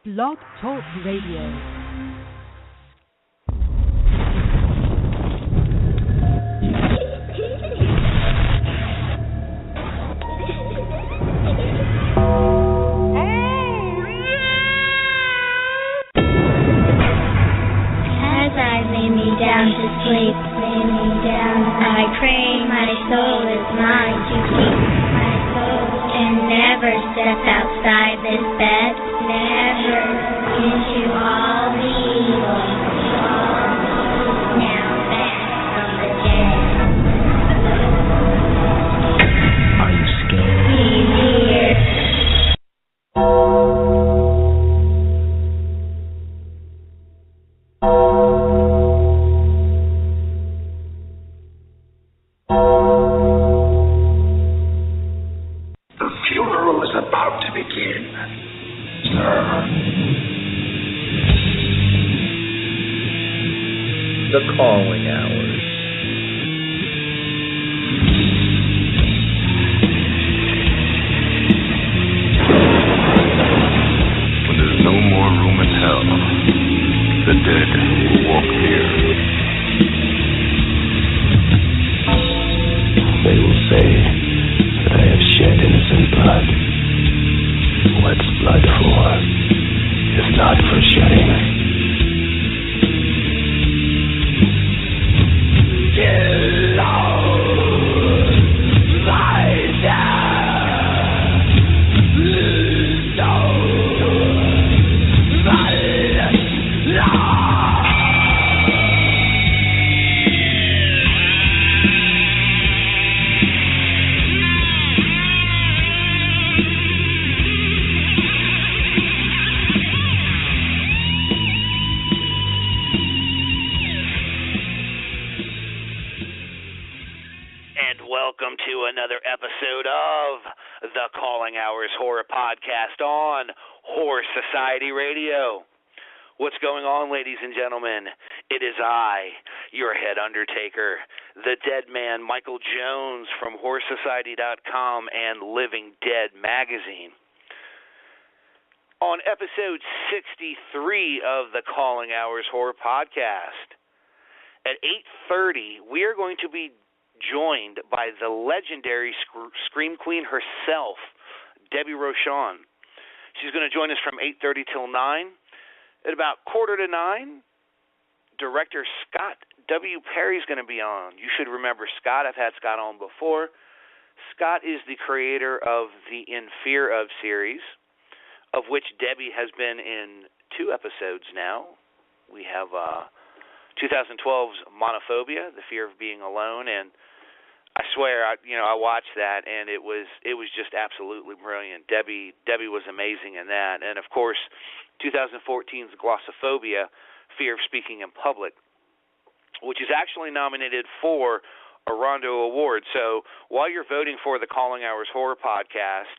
Blog Talk Radio. Down to sleep, lay me down. I pray my soul is mine to keep. My soul can never step outside this bed, never into all the evil. Now back from the dead. Are you scared? He's here. The calling hours. When there's no more room in hell, the dead will walk here. They will say that I have shed innocent blood. What's blood for, if not for shedding? Another episode of the Calling Hours Horror Podcast on Horror Society Radio. What's going on, ladies and gentlemen? It is I, your head undertaker, the dead man Michael Jones from HorrorSociety.com and Living Dead magazine. On episode 63 of the Calling Hours Horror Podcast, at 8:30, we are going to be joined by the legendary Scream Queen herself, Debbie Rochon. She's going to join us from 8:30 till 9. At about 8:45, director Scott W. Perry's going to be on. You should remember Scott. I've had Scott on before. Scott is the creator of the In Fear of series, of which Debbie has been in 2 episodes now. We have 2012's Monophobia, The Fear of Being Alone, and I swear, I watched that, and it was just absolutely brilliant. Debbie was amazing in that, and of course, 2014's Glossophobia, Fear of Speaking in Public, which is actually nominated for a Rondo Award. So while you're voting for the Calling Hours Horror Podcast,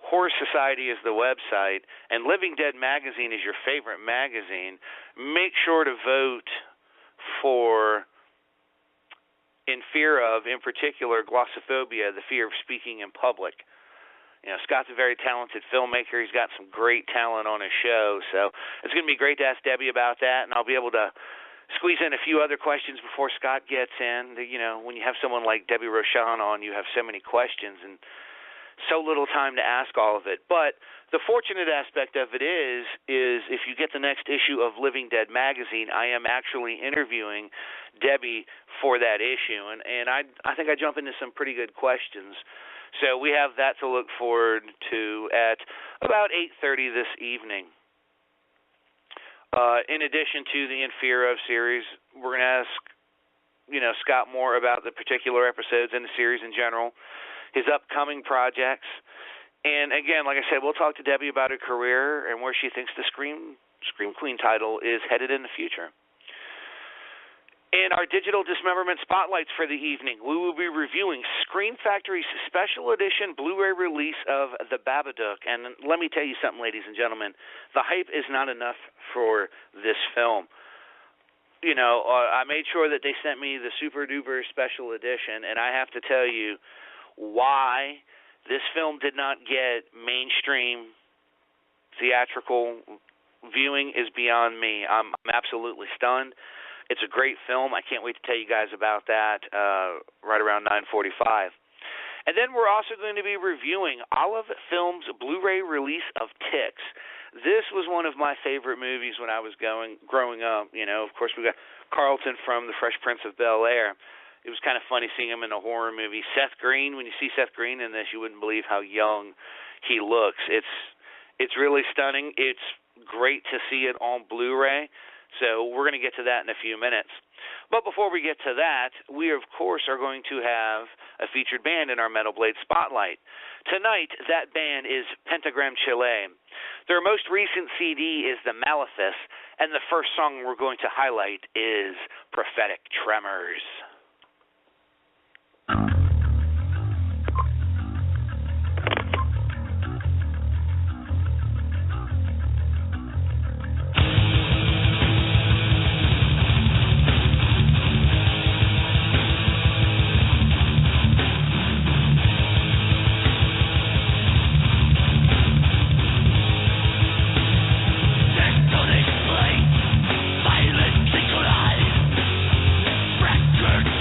Horror Society is the website, and Living Dead magazine is your favorite magazine. Make sure to vote for In Fear of, in particular, Glossophobia, The Fear of Speaking in Public. Scott's a very talented filmmaker. He's got some great talent on his show, so it's going to be great to ask Debbie about that, and I'll be able to squeeze in a few other questions before Scott gets in. When you have someone like Debbie Rochon on, you have so many questions and so little time to ask all of it. But the fortunate aspect of it is if you get the next issue of Living Dead magazine, I am actually interviewing Debbie for that issue, and I think I jump into some pretty good questions. So we have that to look forward to at about 8:30 this evening. In addition to the In Fear of series, we're going to ask Scott more about the particular episodes in the series in general, his upcoming projects, and again, like I said, we'll talk to Debbie about her career and where she thinks the Scream Queen title is headed in the future. In our digital dismemberment spotlights for the evening, we will be reviewing Scream Factory's special edition Blu-ray release of The Babadook. And let me tell you something, ladies and gentlemen, the hype is not enough for this film. I made sure that they sent me the super-duper special edition, and I have to tell you why this film did not get mainstream theatrical viewing is beyond me. I'm absolutely stunned. It's a great film. I can't wait to tell you guys about that right around 9:45. And then we're also going to be reviewing Olive Films' Blu-ray release of Ticks. This was one of my favorite movies when I was growing up. You know, of course, we got Carlton from The Fresh Prince of Bel-Air. It was kind of funny seeing him in a horror movie. Seth Green, when you see Seth Green in this, you wouldn't believe how young he looks. It's really stunning. It's great to see it on Blu-ray. So we're going to get to that in a few minutes. But before we get to that, we, of course, are going to have a featured band in our Metal Blade Spotlight. Tonight, that band is Pentagram Chile. Their most recent CD is The Malefice, and the first song we're going to highlight is Prophetic Tremors. Fractured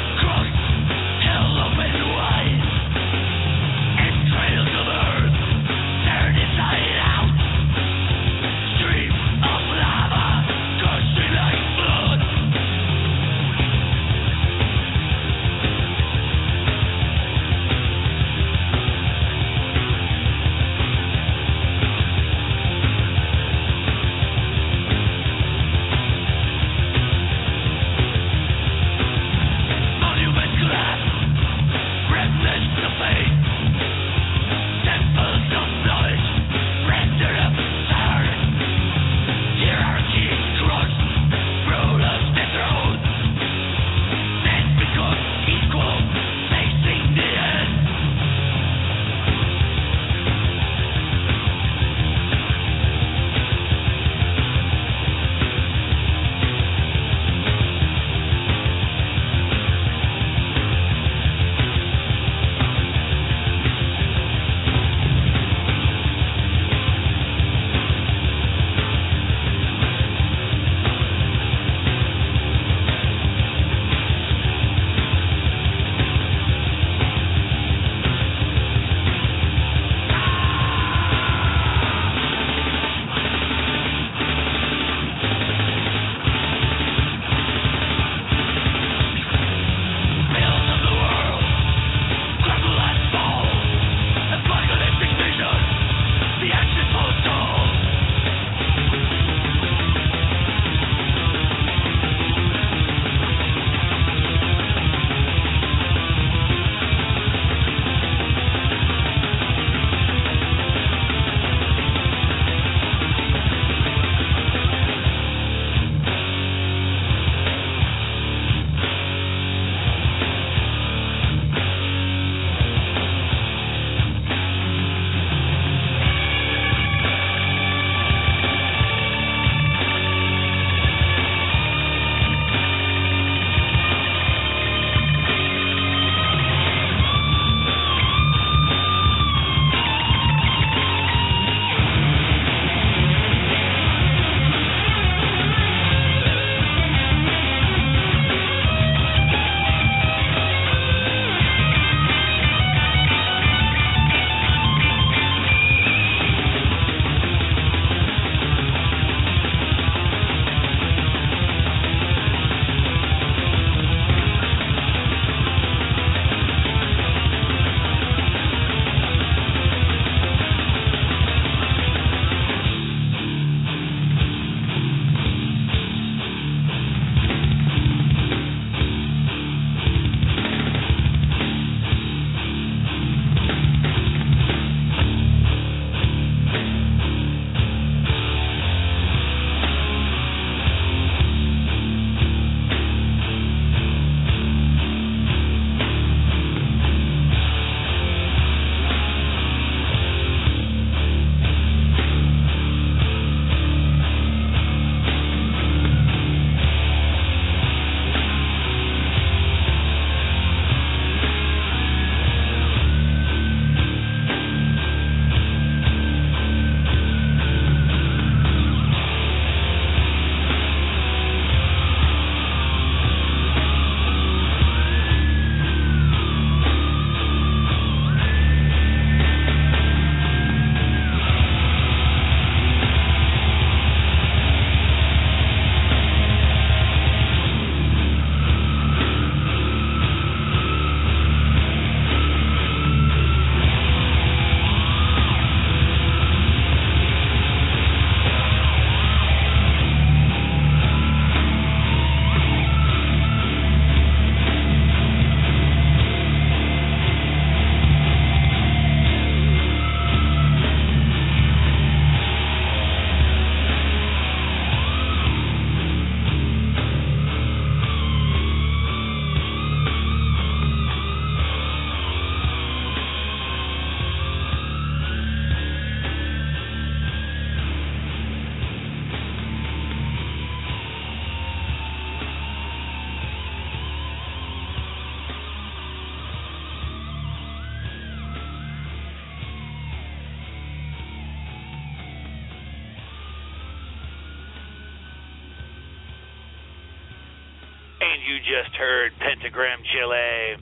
And you just heard Pentagram Chile.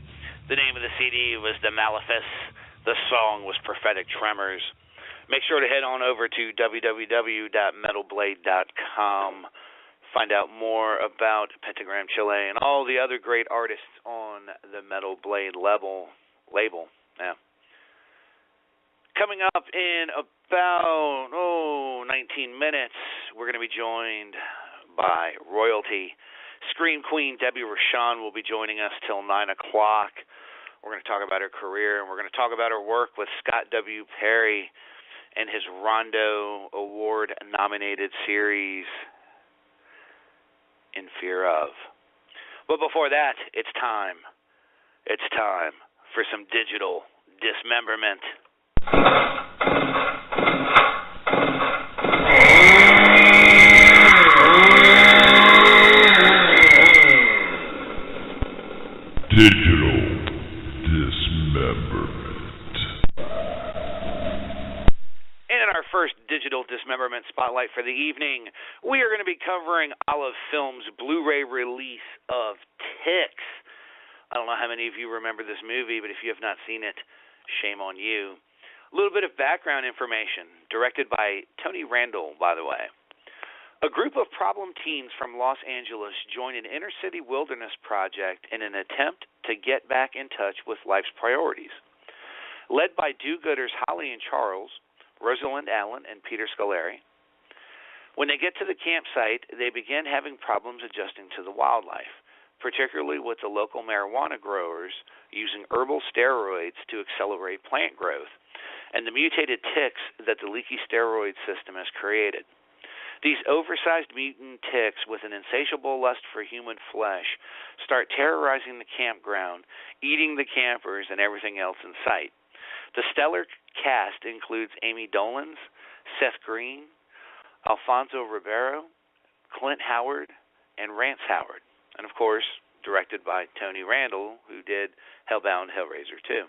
The name of the CD was The Malefice. The song was Prophetic Tremors. Make sure to head on over to www.metalblade.com. Find out more about Pentagram Chile and all the other great artists on the Metal Blade label. Yeah. Coming up in about 19 minutes, we're going to be joined by royalty. Scream Queen Debbie Rochon will be joining us till 9 o'clock. We're going to talk about her career, and we're going to talk about her work with Scott W. Perry and his Rondo Award nominated series, In Fear Of. But before that, it's time. It's time for some digital dismemberment. Digital dismemberment. And in our first digital dismemberment spotlight for the evening, we are going to be covering Olive Films' Blu-ray release of Ticks. I don't know how many of you remember this movie, but if you have not seen it, shame on you. A little bit of background information, directed by Tony Randall, by the way. A group of problem teens from Los Angeles join an inner-city wilderness project in an attempt to get back in touch with life's priorities. Led by do-gooders Holly and Charles, Rosalind Allen, and Peter Scolari. When they get to the campsite, they begin having problems adjusting to the wildlife, particularly with the local marijuana growers using herbal steroids to accelerate plant growth, and the mutated ticks that the leaky steroid system has created. These oversized mutant ticks with an insatiable lust for human flesh start terrorizing the campground, eating the campers and everything else in sight. The stellar cast includes Amy Dolans, Seth Green, Alfonso Ribeiro, Clint Howard, and Rance Howard. And, of course, directed by Tony Randall, who did Hellbound Hellraiser 2.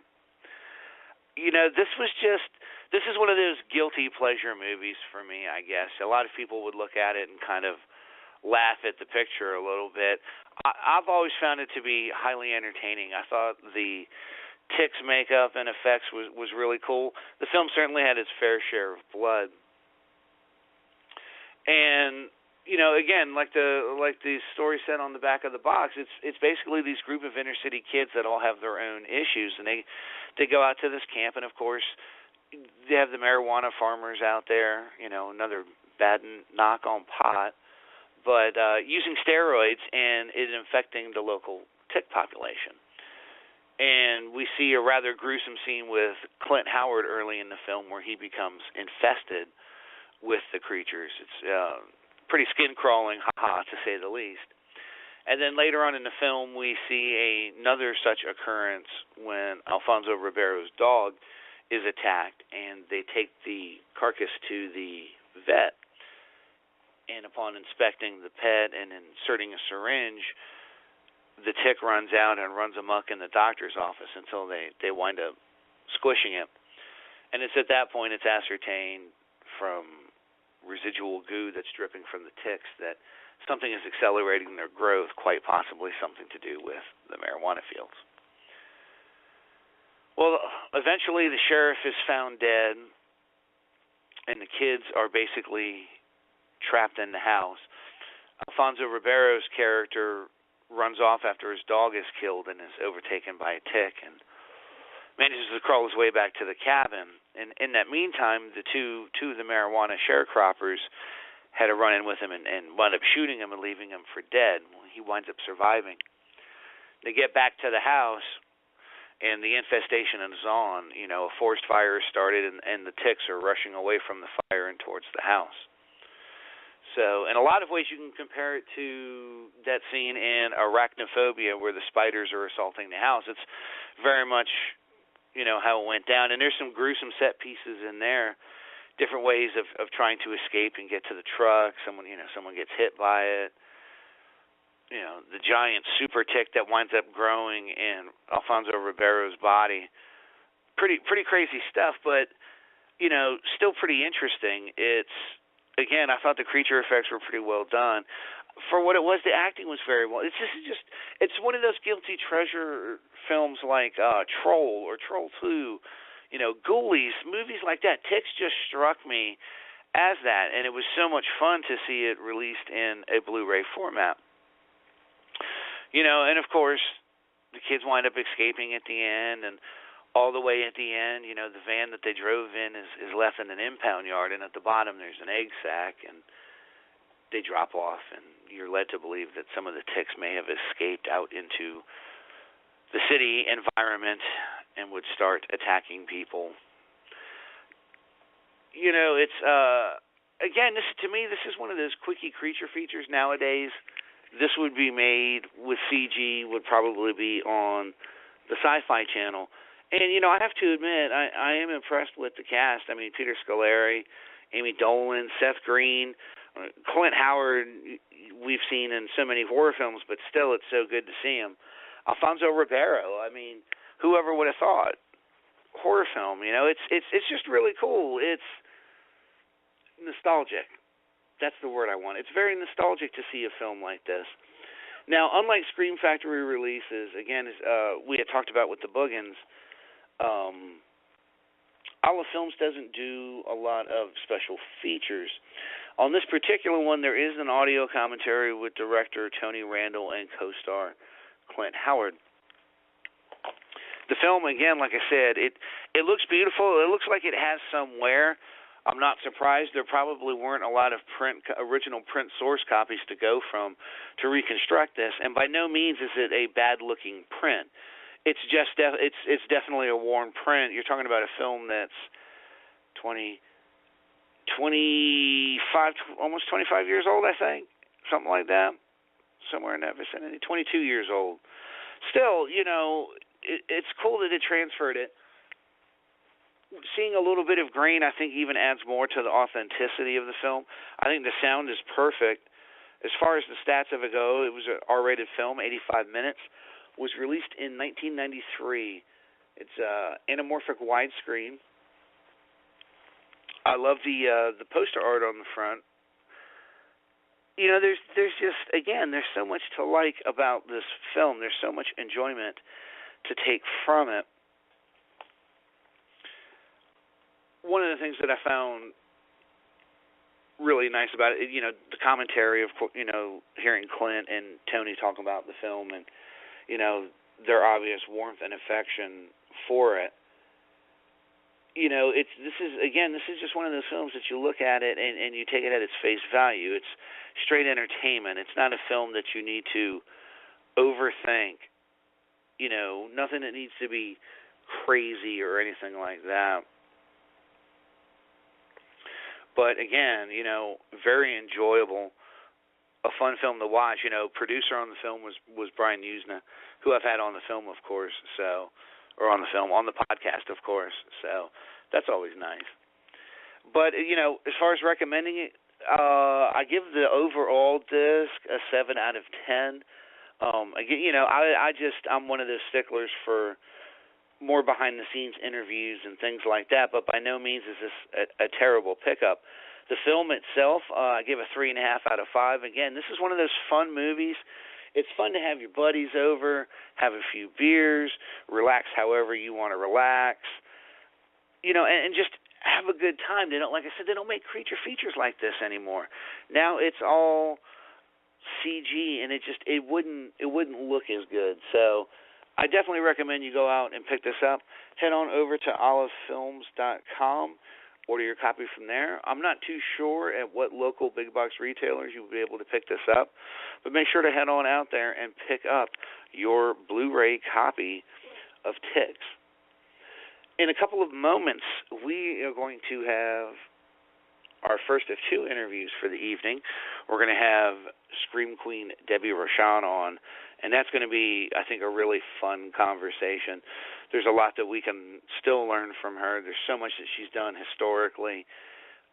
You know, this is one of those guilty pleasure movies for me, I guess. A lot of people would look at it and kind of laugh at the picture a little bit. I've always found it to be highly entertaining. I thought the Ticks makeup and effects was really cool. The film certainly had its fair share of blood. And, you know, again, like the story said on the back of the box, it's basically these group of inner city kids that all have their own issues, and they go out to this camp, and of course they have the marijuana farmers out there, you know, another bad knock on pot, but using steroids and it infecting the local tick population. And we see a rather gruesome scene with Clint Howard early in the film where he becomes infested with the creatures. It's pretty skin-crawling, to say the least. And then later on in the film, we see another such occurrence when Alfonso Ribeiro's dog is attacked, and they take the carcass to the vet. And upon inspecting the pet and inserting a syringe, the tick runs out and runs amok in the doctor's office until they wind up squishing him. And it's at that point it's ascertained from residual goo that's dripping from the ticks that something is accelerating their growth, quite possibly something to do with the marijuana fields. Well, eventually the sheriff is found dead, and the kids are basically trapped in the house. Alfonso Ribeiro's character runs off after his dog is killed and is overtaken by a tick and manages to crawl his way back to the cabin. And in that meantime, the two of the marijuana sharecroppers had a run-in with him and wound up shooting him and leaving him for dead. He winds up surviving. They get back to the house, and the infestation is on. You know, a forest fire is started, and the ticks are rushing away from the fire and towards the house. So, in a lot of ways, you can compare it to that scene in Arachnophobia where the spiders are assaulting the house. It's very much, you know, how it went down. And there's some gruesome set pieces in there, different ways of trying to escape and get to the truck. Someone gets hit by it. You know, the giant super tick that winds up growing in Alfonso Ribeiro's body. Pretty crazy stuff, but, you know, still pretty interesting. Again, I thought the creature effects were pretty well done. for what it was, the acting was very well. It's it's one of those guilty treasure films like Troll or Troll 2, Ghoulies, movies like that. Ticks just struck me as that, and it was so much fun to see it released in a Blu-ray format. And of course, the kids wind up escaping at the end, and all the way at the end, the van that they drove in is left in an impound yard, and at the bottom there's an egg sack, and they drop off, and you're led to believe that some of the ticks may have escaped out into the city environment and would start attacking people. It's again, to me, this is one of those quickie creature features nowadays. This would be made with CG, would probably be on the Sci-Fi Channel. And, I have to admit, I am impressed with the cast. I mean, Peter Scolari, Amy Dolan, Seth Green, Clint Howard, we've seen in so many horror films, but still it's so good to see him. Alfonso Ribeiro, I mean, whoever would have thought? Horror film, it's just really cool. It's nostalgic. That's the word I want. It's very nostalgic to see a film like this. Now, unlike Scream Factory releases, again, we had talked about with the Boogans, Ala Films doesn't do a lot of special features. On this particular one, there is an audio commentary with director Tony Randall and co-star Clint Howard. The film, again, like I said, it looks beautiful. It looks like it has some wear. I'm not surprised. There probably weren't a lot of original print source copies to go from to reconstruct this, and by no means is it a bad-looking print. It's just it's definitely a worn print. You're talking about a film that's almost 25 years old, I think, something like that, somewhere in that vicinity, 22 years old. Still, it's cool that it transferred it. Seeing a little bit of grain, I think, even adds more to the authenticity of the film. I think the sound is perfect. As far as the stats of it go, it was an R-rated film, 85 minutes. Was released in 1993. It's anamorphic widescreen. I love the poster art on the front. There's just, again, there's so much to like about this film. There's so much enjoyment to take from it. One of the things that I found really nice about it, the commentary of, hearing Clint and Tony talk about the film and, their obvious warmth and affection for it. This is just one of those films that you look at it and you take it at its face value. It's straight entertainment. It's not a film that you need to overthink. Nothing that needs to be crazy or anything like that. But again, very enjoyable, a fun film to watch. Producer on the film was Brian Usna, who I've had on the film, of course, on the podcast, of course. So that's always nice. But, as far as recommending it, I give the overall disc a 7 out of 10. Again, I'm one of those sticklers for more behind-the-scenes interviews and things like that, but by no means is this a terrible pickup. The film itself, I give a 3.5 out of 5. Again, this is one of those fun movies. It's fun to have your buddies over, have a few beers, relax however you want to relax, and just have a good time. Like I said, they don't make creature features like this anymore. Now it's all CG, and it wouldn't look as good. So I definitely recommend you go out and pick this up. Head on over to olivefilms.com. Order your copy from there. I'm not too sure at what local big box retailers you'll be able to pick this up, but make sure to head on out there and pick up your Blu-ray copy of Ticks. In a couple of moments, we are going to have our first of 2 interviews for the evening. We're going to have Scream Queen Debbie Rochon on, and that's going to be, I think, a really fun conversation. There's a lot that we can still learn from her. There's so much that she's done historically,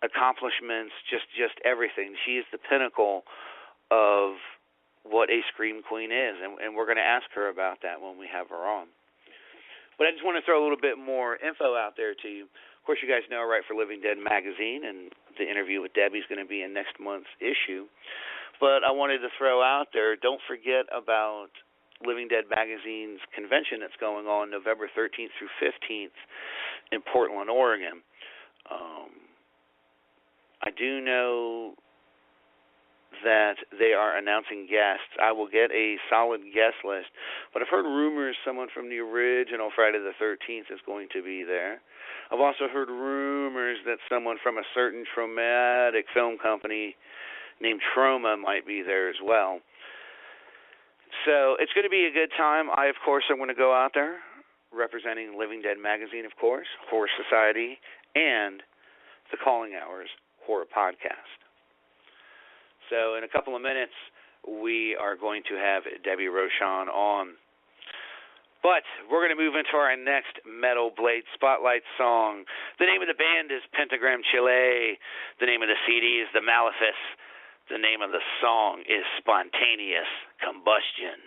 accomplishments, just everything. She is the pinnacle of what a Scream Queen is, and we're going to ask her about that when we have her on. But I just want to throw a little bit more info out there to you. Of course, you guys know I write for Living Dead magazine, and the interview with Debbie is going to be in next month's issue. But I wanted to throw out there, don't forget about Living Dead magazine's convention that's going on November 13th through 15th in Portland, Oregon. I do know that they are announcing guests. I will get a solid guest list, but I've heard rumors someone from the original Friday the 13th is going to be there. I've also heard rumors that someone from a certain traumatic film company named Trauma might be there as well. So it's going to be a good time. I, of course, am going to go out there representing Living Dead magazine, of course, Horror Society, and the Calling Hours Horror Podcast. So in a couple of minutes, we are going to have Debbie Rochon on. But we're going to move into our next Metal Blade Spotlight song. The name of the band is Pentagram Chile. The name of the CD is The Malefice. The name of the song is Spontaneous Combustion.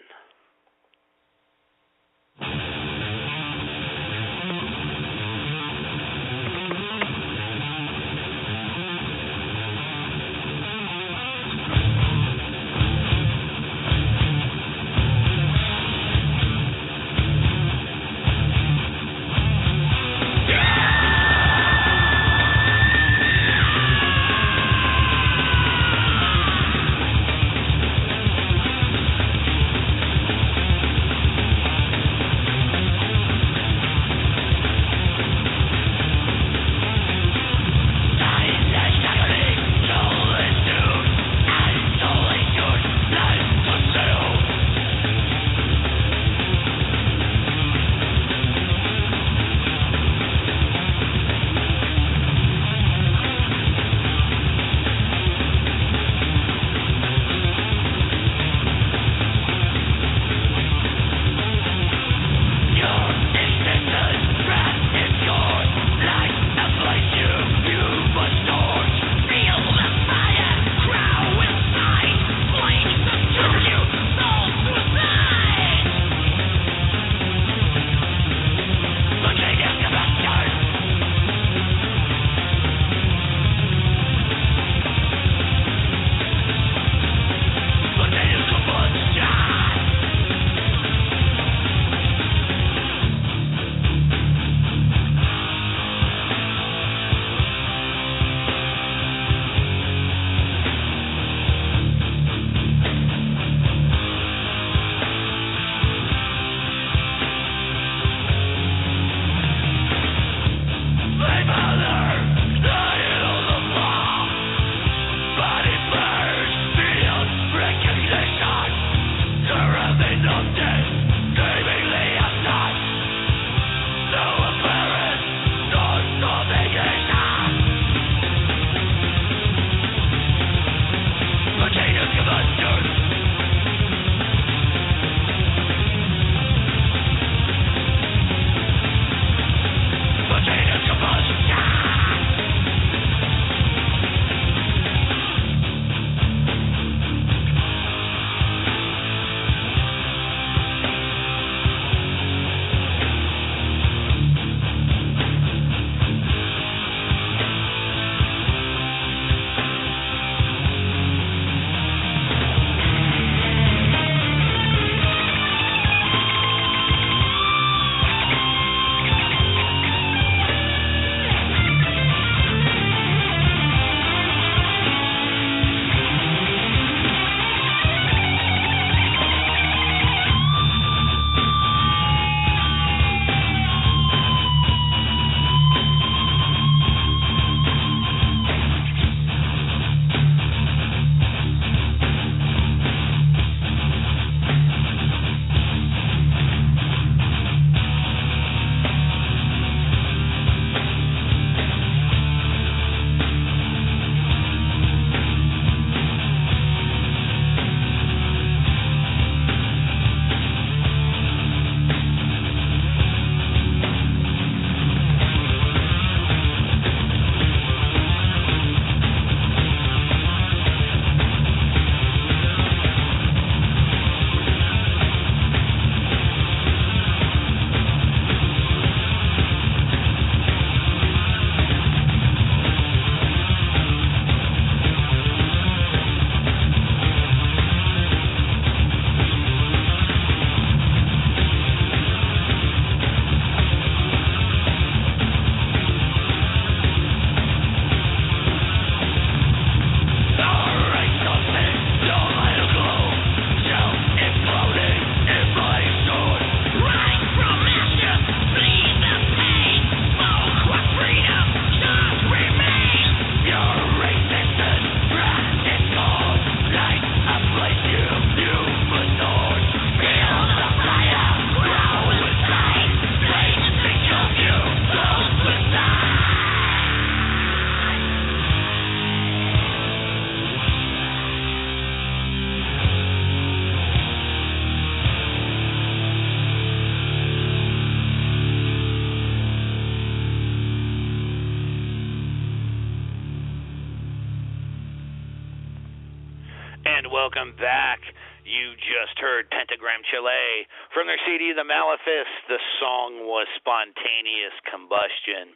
And welcome back. You just heard Pentagram Chile from their CD The Malefice. The song was Spontaneous Combustion.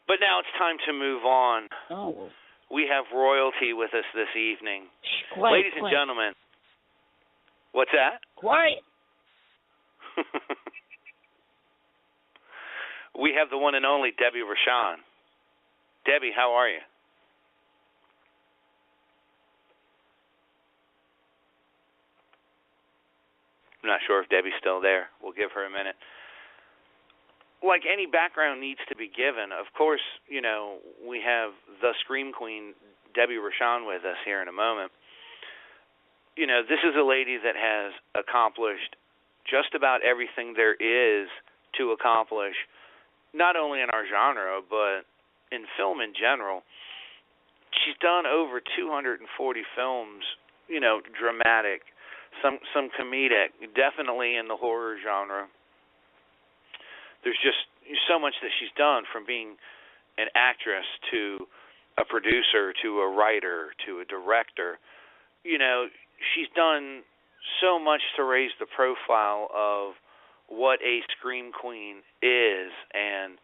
But now it's time to move on. Oh. We have royalty with us this evening. Quiet, Ladies and gentlemen. What's that? Quiet. We have the one and only Debbie Rochon. Debbie, how are you? I'm not sure if Debbie's still there. We'll give her a minute. Like any background needs to be given, of course, you know, we have the Scream Queen Debbie Rochon with us here in a moment. You know, this is a lady that has accomplished just about everything there is to accomplish, not only in our genre, but in film in general. She's done over 240 films, you know, dramatic, some comedic, definitely in the horror genre. There's just so much that she's done, from being an actress to a producer to a writer to a director. You know, she's done so much to raise the profile of what a Scream Queen is and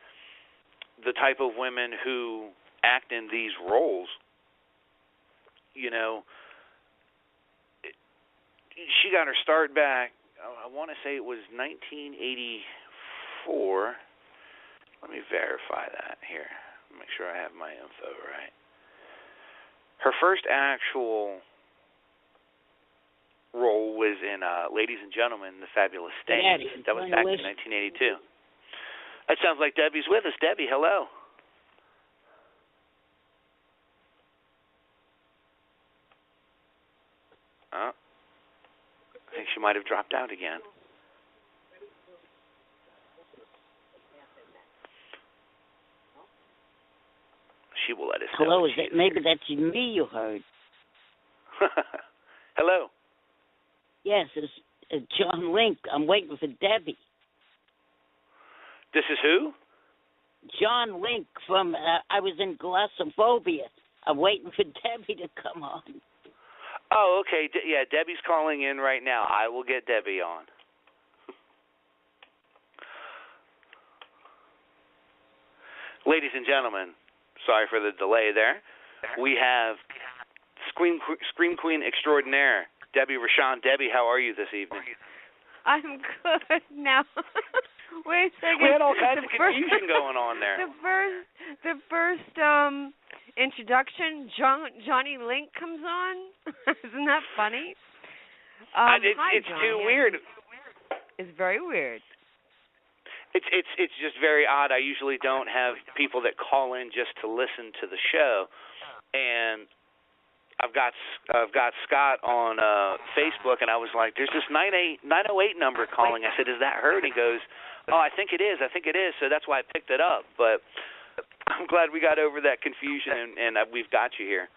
the type of women who act in these roles. You know, she got her start back, I want to say it was 1984. Let me verify that here. Make sure I have my info right. Her first actual role was in Ladies and Gentlemen, The Fabulous Stains. That was back in 1982. That sounds like Debbie's with us. Debbie, hello. I think she might have dropped out again. She will let us know. Hello, maybe that's me you heard. Hello. Yes, it's John Link. I'm waiting for Debbie. This is who? John Link from, I was in Glossophobia. I'm waiting for Debbie to come on. Oh, okay. Yeah, Debbie's calling in right now. I will get Debbie on. Ladies and gentlemen, sorry for the delay there. We have Scream Queen Extraordinaire, Debbie Rochon. Debbie, how are you this evening? I'm good now. Wait a second. We had all kinds of confusion going on there. The first introduction, Johnny Link comes on. Isn't that funny? Hi, it's Johnny. too weird. It's very weird. It's just very odd. I usually don't have people that call in just to listen to the show, and I've got Scott on Facebook, and I was like, "There's this 908 number calling." I said, "Is that her?" And he goes, "Oh, I think it is. So that's why I picked it up." But I'm glad we got over that confusion, and we've got you here.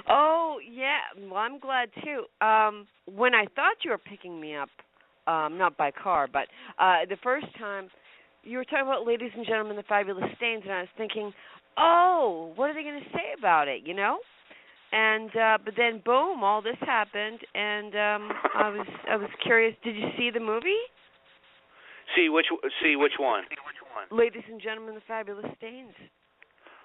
Oh yeah, well I'm glad too. When I thought you were picking me up, not by car, but the first time you were talking about Ladies and Gentlemen, The Fabulous Stains, and I was thinking, oh, what are they going to say about it? You know. And but then boom, all this happened, and I was curious. Did you see the movie? See which one? Ladies and Gentlemen, The Fabulous Stains.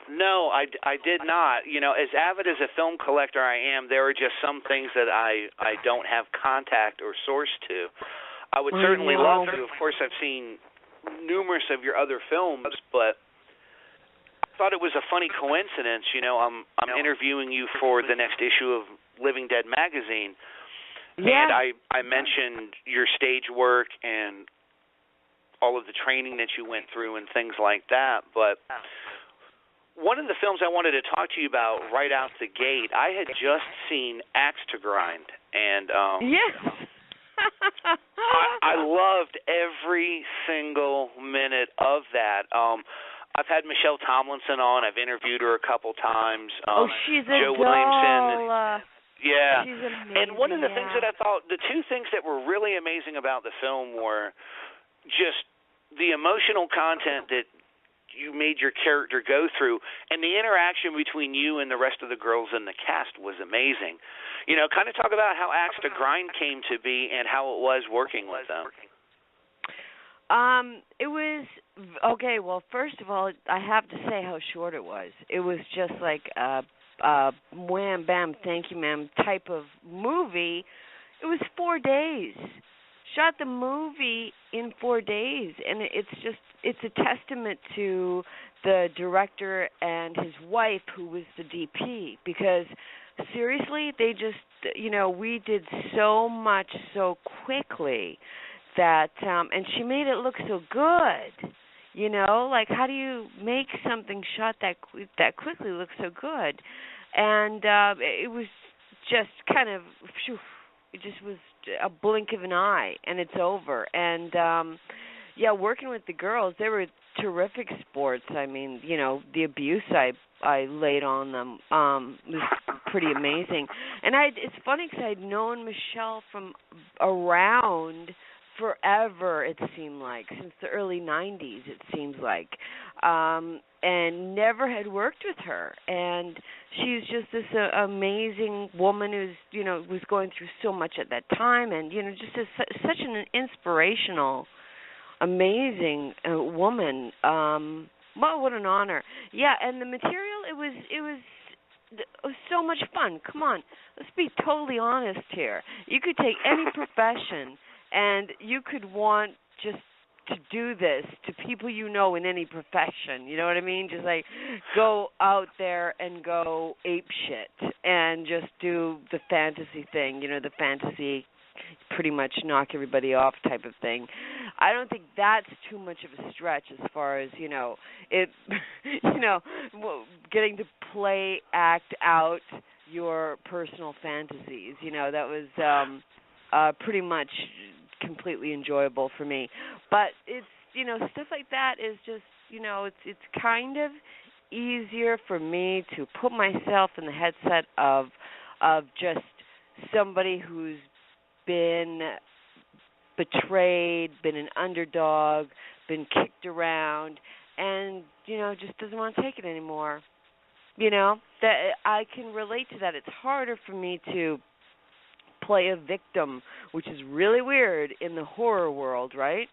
No, I did not. You know, as avid as a film collector I am, there are just some things that I don't have contact or source to. I would certainly love to. Of course, I've seen numerous of your other films, but I thought it was a funny coincidence. You know, I'm interviewing you for the next issue of Living Dead magazine, and I mentioned your stage work and all of the training that you went through and things like that. But one of the films I wanted to talk to you about right out the gate, I had just seen Axe to Grind, and yes. I loved every single minute of that. I've had Michelle Tomlinson on. I've interviewed her a couple times. She's a Joe doll. Williamson. Yeah. She's amazing, and one of the things that I thought, the two things that were really amazing about the film were just the emotional content that you made your character go through, and the interaction between you and the rest of the girls in the cast was amazing. Kind of talk about how Axe to Grind came to be and how it was working with them. It was okay. Well, first of all, I have to say how short it was. It was just like a wham bam, thank you ma'am type of movie. It was 4 days. Shot the movie in 4 days, and it's a testament to the director and his wife, who was the DP, because seriously, they just, we did so much so quickly that, and she made it look so good, like how do you make something shot that quickly look so good? And it was just kind of, it just was a blink of an eye, and it's over. And working with the girls, they were terrific sports. I mean, the abuse I laid on them was pretty amazing. And it's funny because I'd known Michelle from around forever, it seemed like, since the early 90s, it seems like, and never had worked with her. And she's just this amazing woman who's, was going through so much at that time, and, just such an inspirational, amazing woman. Well, what an honor. Yeah, and the material, it was so much fun. Come on, let's be totally honest here. You could take any profession, and you could want just to do this to people in any profession. You know what I mean? Just like go out there and go ape shit and just do the fantasy thing, the fantasy pretty much knock everybody off type of thing. I don't think that's too much of a stretch as far as, it, getting to act out your personal fantasies. That was pretty much completely enjoyable for me. But it's, stuff like that is just, it's kind of easier for me to put myself in the headset of just somebody who's been betrayed, been an underdog, been kicked around, and, just doesn't want to take it anymore. That I can relate to that. It's harder for me to play a victim, which is really weird in the horror world, right?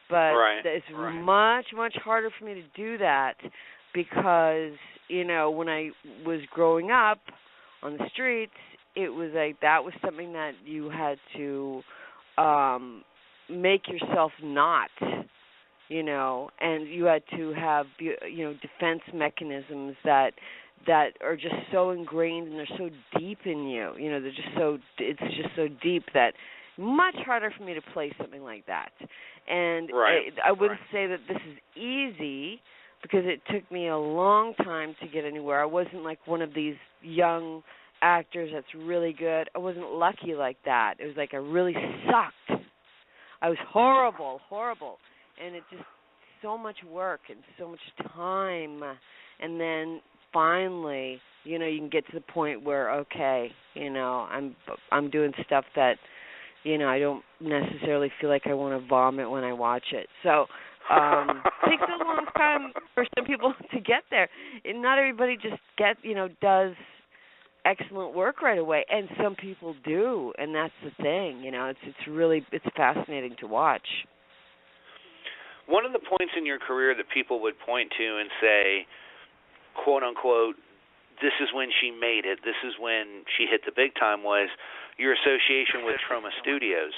But it's much, much harder for me to do that because, when I was growing up on the streets, it was like that was something that you had to make yourself not, and you had to have, defense mechanisms that are just so ingrained and they're so deep in you. It's just so deep that much harder for me to play something like that. And I wouldn't say that this is easy because it took me a long time to get anywhere. I wasn't like one of these young actors that's really good. I wasn't lucky like that. It was like I really sucked. I was horrible. And it just so much work and so much time. And then finally, you can get to the point where, okay, I'm doing stuff that, I don't necessarily feel like I want to vomit when I watch it. So it takes a long time for some people to get there. And not everybody just does excellent work right away, and some people do, and that's the thing. It's fascinating to watch. One of the points in your career that people would point to and say, quote unquote, this is when she made it, this is when she hit the big time, was your association with Troma Studios.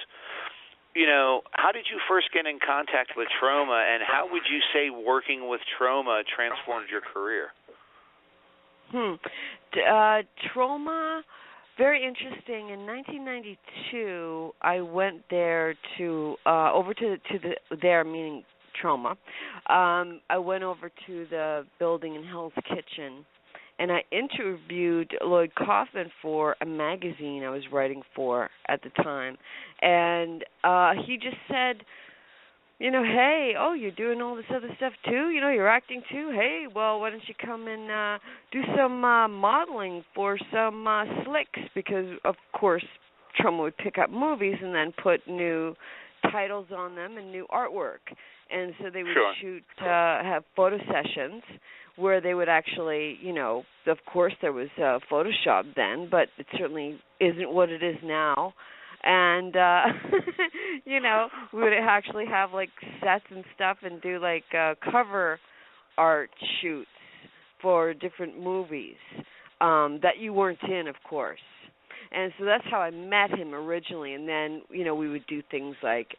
How did you first get in contact with Troma, and how would you say working with Troma transformed your career? Troma, very interesting. In 1992, I went there over to there, meaning Troma. I went over to the building in Hell's Kitchen, and I interviewed Lloyd Kaufman for a magazine I was writing for at the time. And he just said, hey, you're doing all this other stuff too? You're acting too? Hey, well, why don't you come and do some modeling for some slicks? Because, of course, Troma would pick up movies and then put new titles on them and new artwork. And so they would Sure. have photo sessions where they would actually, of course there was Photoshop then, but it certainly isn't what it is now. And, we would actually have, like, sets and stuff and do, like, cover art shoots for different movies that you weren't in, of course. And so that's how I met him originally. And then, we would do things like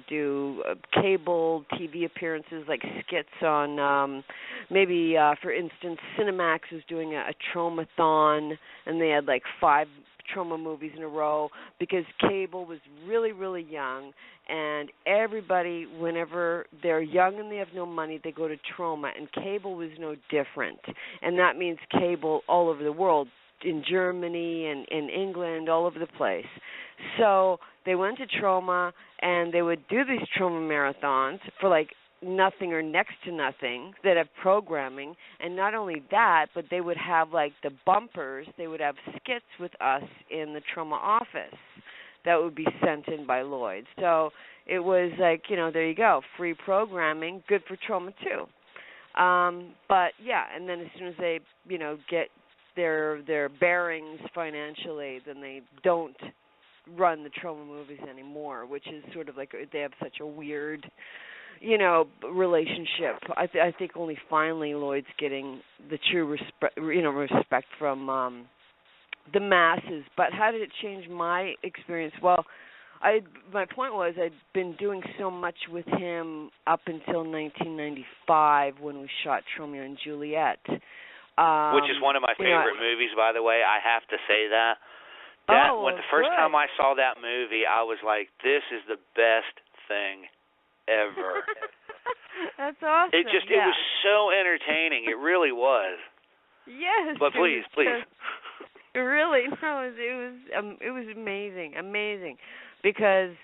do cable TV appearances, like skits on maybe, for instance, Cinemax was doing a Traumathon, and they had like 5 trauma movies in a row because cable was really, really young. And everybody, whenever they're young and they have no money, they go to trauma. And cable was no different. And that means cable all over the world, in Germany and in England, all over the place. So they went to trauma, and they would do these trauma marathons for like nothing or next to nothing that have programming. And not only that, but they would have like the bumpers. They would have skits with us in the trauma office that would be sent in by Lloyd. So it was like, there you go, free programming, good for trauma too. But yeah, and then as soon as they, get their bearings financially, then they don't run the trauma movies anymore, which is sort of like they have such a weird, relationship. I think only finally Lloyd's getting the true respect from the masses. But how did it change my experience? Well, my point was I'd been doing so much with him up until 1995 when we shot Romeo and Juliet. Which is one of my favorite movies, by the way. I have to say that. When the first time I saw that movie, I was like, this is the best thing ever. That's awesome. It was so entertaining. It really was. Yes. But please. Really, no, it was amazing, because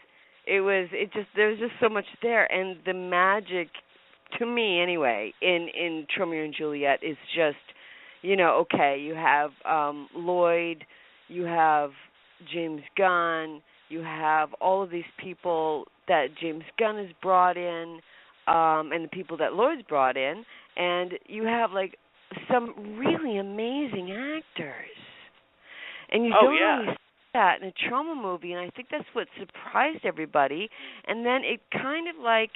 there's just so much there, and the magic, to me anyway, in Romeo and Juliet is just, okay, you have Lloyd, you have James Gunn, you have all of these people that James Gunn has brought in, and the people that Lloyd's brought in, and you have like some really amazing actors. And you don't really see that in a trauma movie, and I think that's what surprised everybody. And then it kind of like,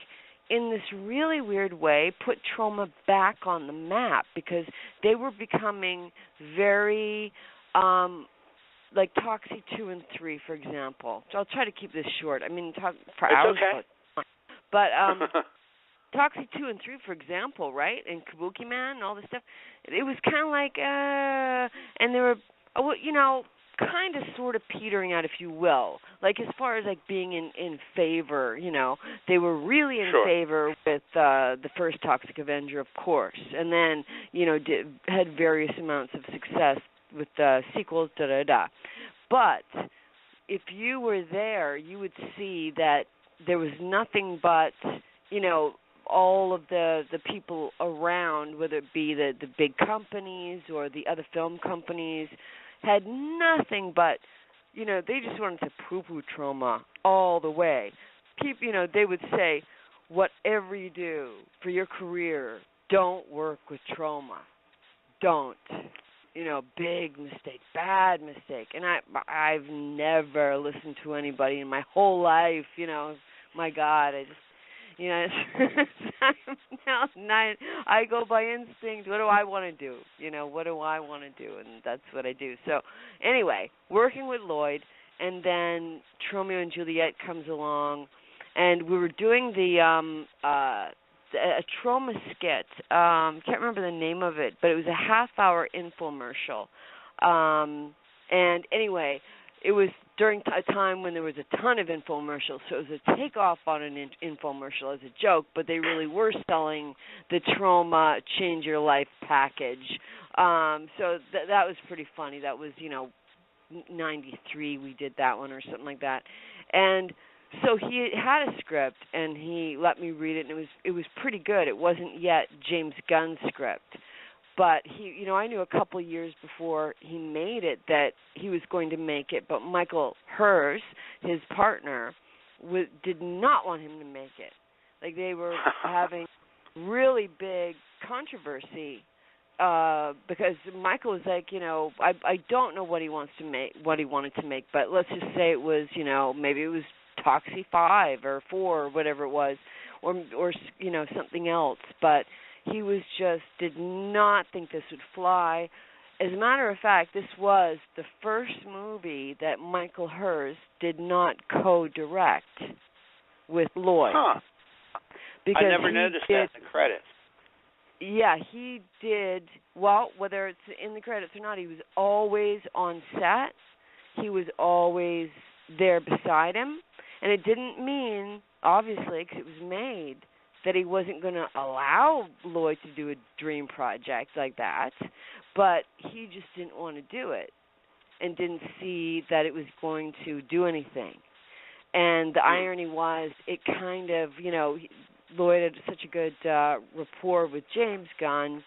in this really weird way, put trauma back on the map, because they were becoming very, like Toxie 2 and 3, for example. So I'll try to keep this short. I mean, talk for hours. Okay. But Toxie 2 and 3, for example, right? And Kabuki Man and all this stuff, it was kind of like, and they were, kind of sort of petering out, if you will. Like, as far as, like, being in favor, they were really in favor with the first Toxic Avenger, of course. And then, had various amounts of success with sequels, But if you were there, you would see that there was nothing but, all of the people around, whether it be the big companies or the other film companies, had nothing but, they just wanted to poo-poo trauma all the way. They would say, whatever you do for your career, don't work with trauma. Don't. Big mistake, bad mistake. And I've never listened to anybody in my whole life, my God, I just, I go by instinct. What do I want to do? What do I want to do? And that's what I do. So anyway, working with Lloyd, and then Romeo and Juliet comes along, and we were doing a trauma skit. Can't remember the name of it, but it was a half-hour infomercial. And anyway, it was during a time when there was a ton of infomercials, so it was a takeoff on an infomercial as a joke, but they really were selling the trauma change your life package. So that was pretty funny. That was, 93 we did that one or something like that. And so he had a script, and he let me read it, and it was pretty good. It wasn't yet James Gunn's script. But he, I knew a couple years before he made it that he was going to make it. But Michael Hers, his partner, did not want him to make it. Like, they were having really big controversy because Michael was like, I don't know what he wanted to make, but let's just say it was, maybe it was Toxie 5 or 4 or whatever it was, or something else. But he did not think this would fly. As a matter of fact, this was the first movie that Michael Hurst did not co-direct with Lloyd. Huh. Because I never noticed that in the credits. Yeah, he did. Well, whether it's in the credits or not, he was always on set. He was always there beside him. And it didn't mean, obviously, because it was made, that he wasn't going to allow Lloyd to do a dream project like that. But he just didn't want to do it and didn't see that it was going to do anything. And the irony was, it kind of, Lloyd had such a good rapport with James Gunn,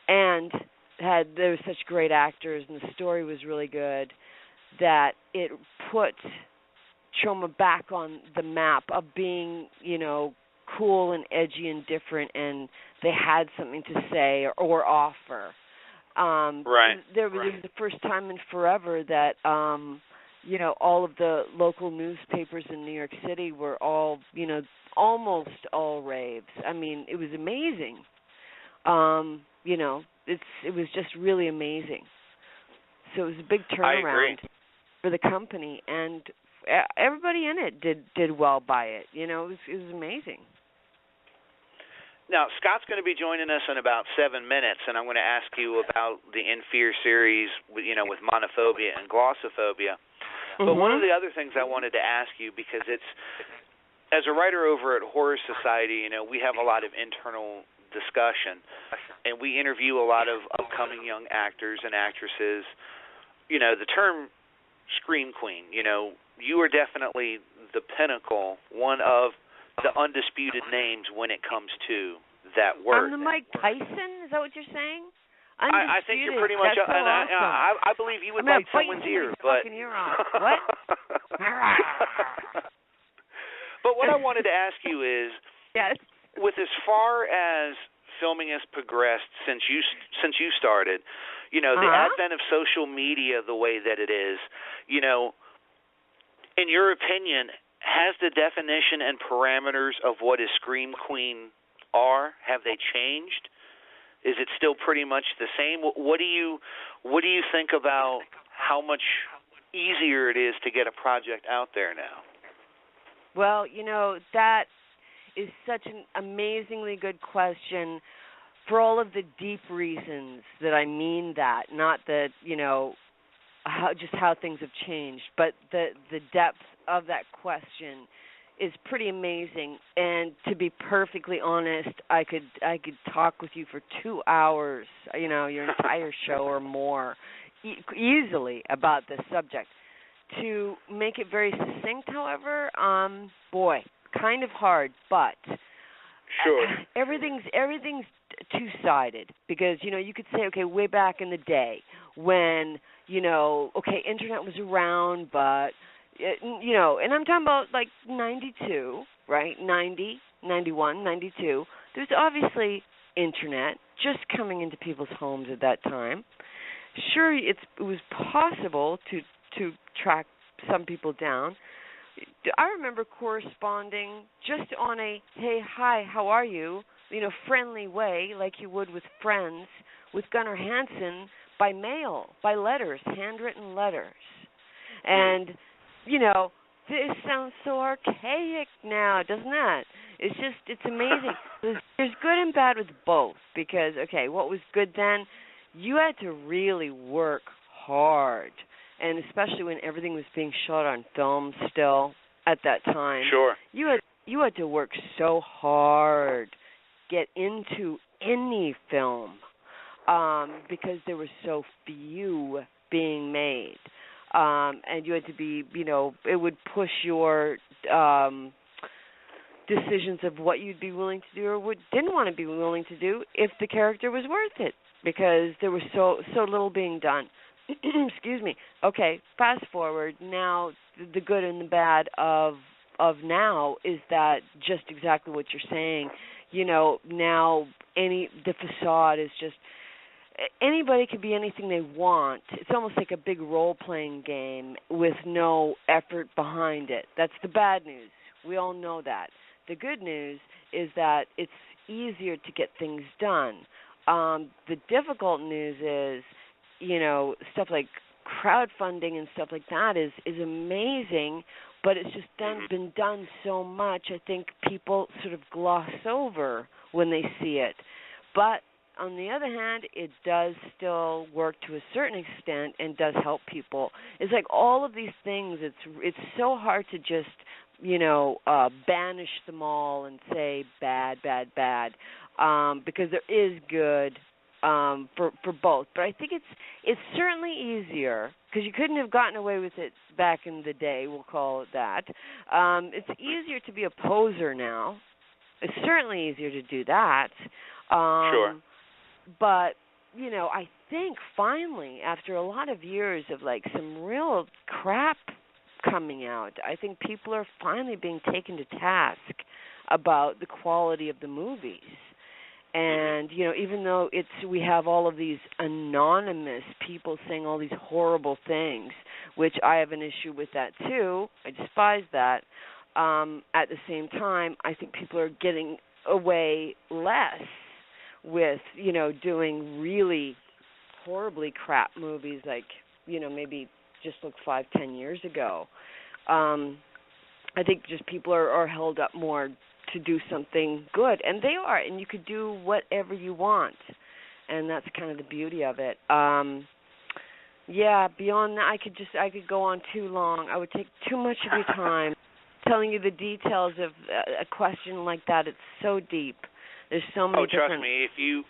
and there were such great actors, and the story was really good, that it put Troma back on the map of being, cool and edgy and different, and they had something to say or offer. Right. It was the first time in forever that, all of the local newspapers in New York City were all, almost all raves. I mean, it was amazing. It was just really amazing. So it was a big turnaround for the company, and everybody in it did well by it. It was amazing. Now, Scott's going to be joining us in about 7 minutes, and I'm going to ask you about the In Fear series, with Monophobia and Glossophobia. But one of the other things I wanted to ask you, because it's, as a writer over at Horror Society, we have a lot of internal discussion, and we interview a lot of upcoming young actors and actresses. The term Scream Queen, you are definitely the pinnacle, one of the undisputed names when it comes to that word. I'm the Mike Tyson? Is that what you're saying? I think you're pretty much. That's so awesome. I believe you would bite someone's ear, but. Ear off. What? But what I wanted to ask you is, yes, with as far as filming has progressed since you started, the advent of social media the way that it is, in your opinion, has the definition and parameters of what a Scream Queen have they changed? Is it still pretty much the same? What do you think about how much easier it is to get a project out there now? Well, that is such an amazingly good question for all of the deep reasons that I mean that, not that, how things have changed, but the depth of that question is pretty amazing. And to be perfectly honest, I could talk with you for 2 hours, your entire show or more, easily about this subject. To make it very succinct, however, kind of hard, but sure, everything's two-sided, because you could say, okay, way back in the day when internet was around, but and I'm talking about like 92, right? 90, 91, 92. There's obviously internet just coming into people's homes at that time. Sure, it was possible to track some people down. I remember corresponding just on a, hey, hi, how are you, friendly way, like you would with friends, with Gunnar Hansen by mail, by letters, handwritten letters. And, this sounds so archaic now, doesn't it? It's amazing. There's good and bad with both, because, okay, what was good then, you had to really work hard, and especially when everything was being shot on film still at that time. Sure. You had to work so hard, get into any film, because there were so few being made. And you had to be, it would push your decisions of what you'd be willing to do or what didn't want to be willing to do if the character was worth it, because there was so little being done. Excuse me. Okay, fast forward now, the good and the bad of of now is that just exactly what you're saying. Now the facade is just anybody can be anything they want. It's almost like a big role-playing game with no effort behind it. That's the bad news. We all know that. The good news is that it's easier to get things done. The difficult news is, stuff like crowdfunding and stuff like that is amazing, but it's just been done so much. I think people sort of gloss over when they see it. But on the other hand, it does still work to a certain extent and does help people. It's like all of these things. It's so hard to just banish them all and say bad, because there is good for both. But I think it's certainly easier, because you couldn't have gotten away with it back in the day, we'll call it that. It's easier to be a poser now. It's certainly easier to do that. Sure. But, I think finally, after a lot of years of some real crap coming out, I think people are finally being taken to task about the quality of the movies. And, even though we have all of these anonymous people saying all these horrible things, which I have an issue with that too, I despise that, at the same time, I think people are getting away less with, doing really horribly crap movies maybe just 5-10 years ago. I think just people are held up more to do something good, and they are, and you could do whatever you want, and that's kind of the beauty of it. Beyond that, I could go on too long. I would take too much of your time telling you the details of a question like that. It's so deep. There's so many different... trust me,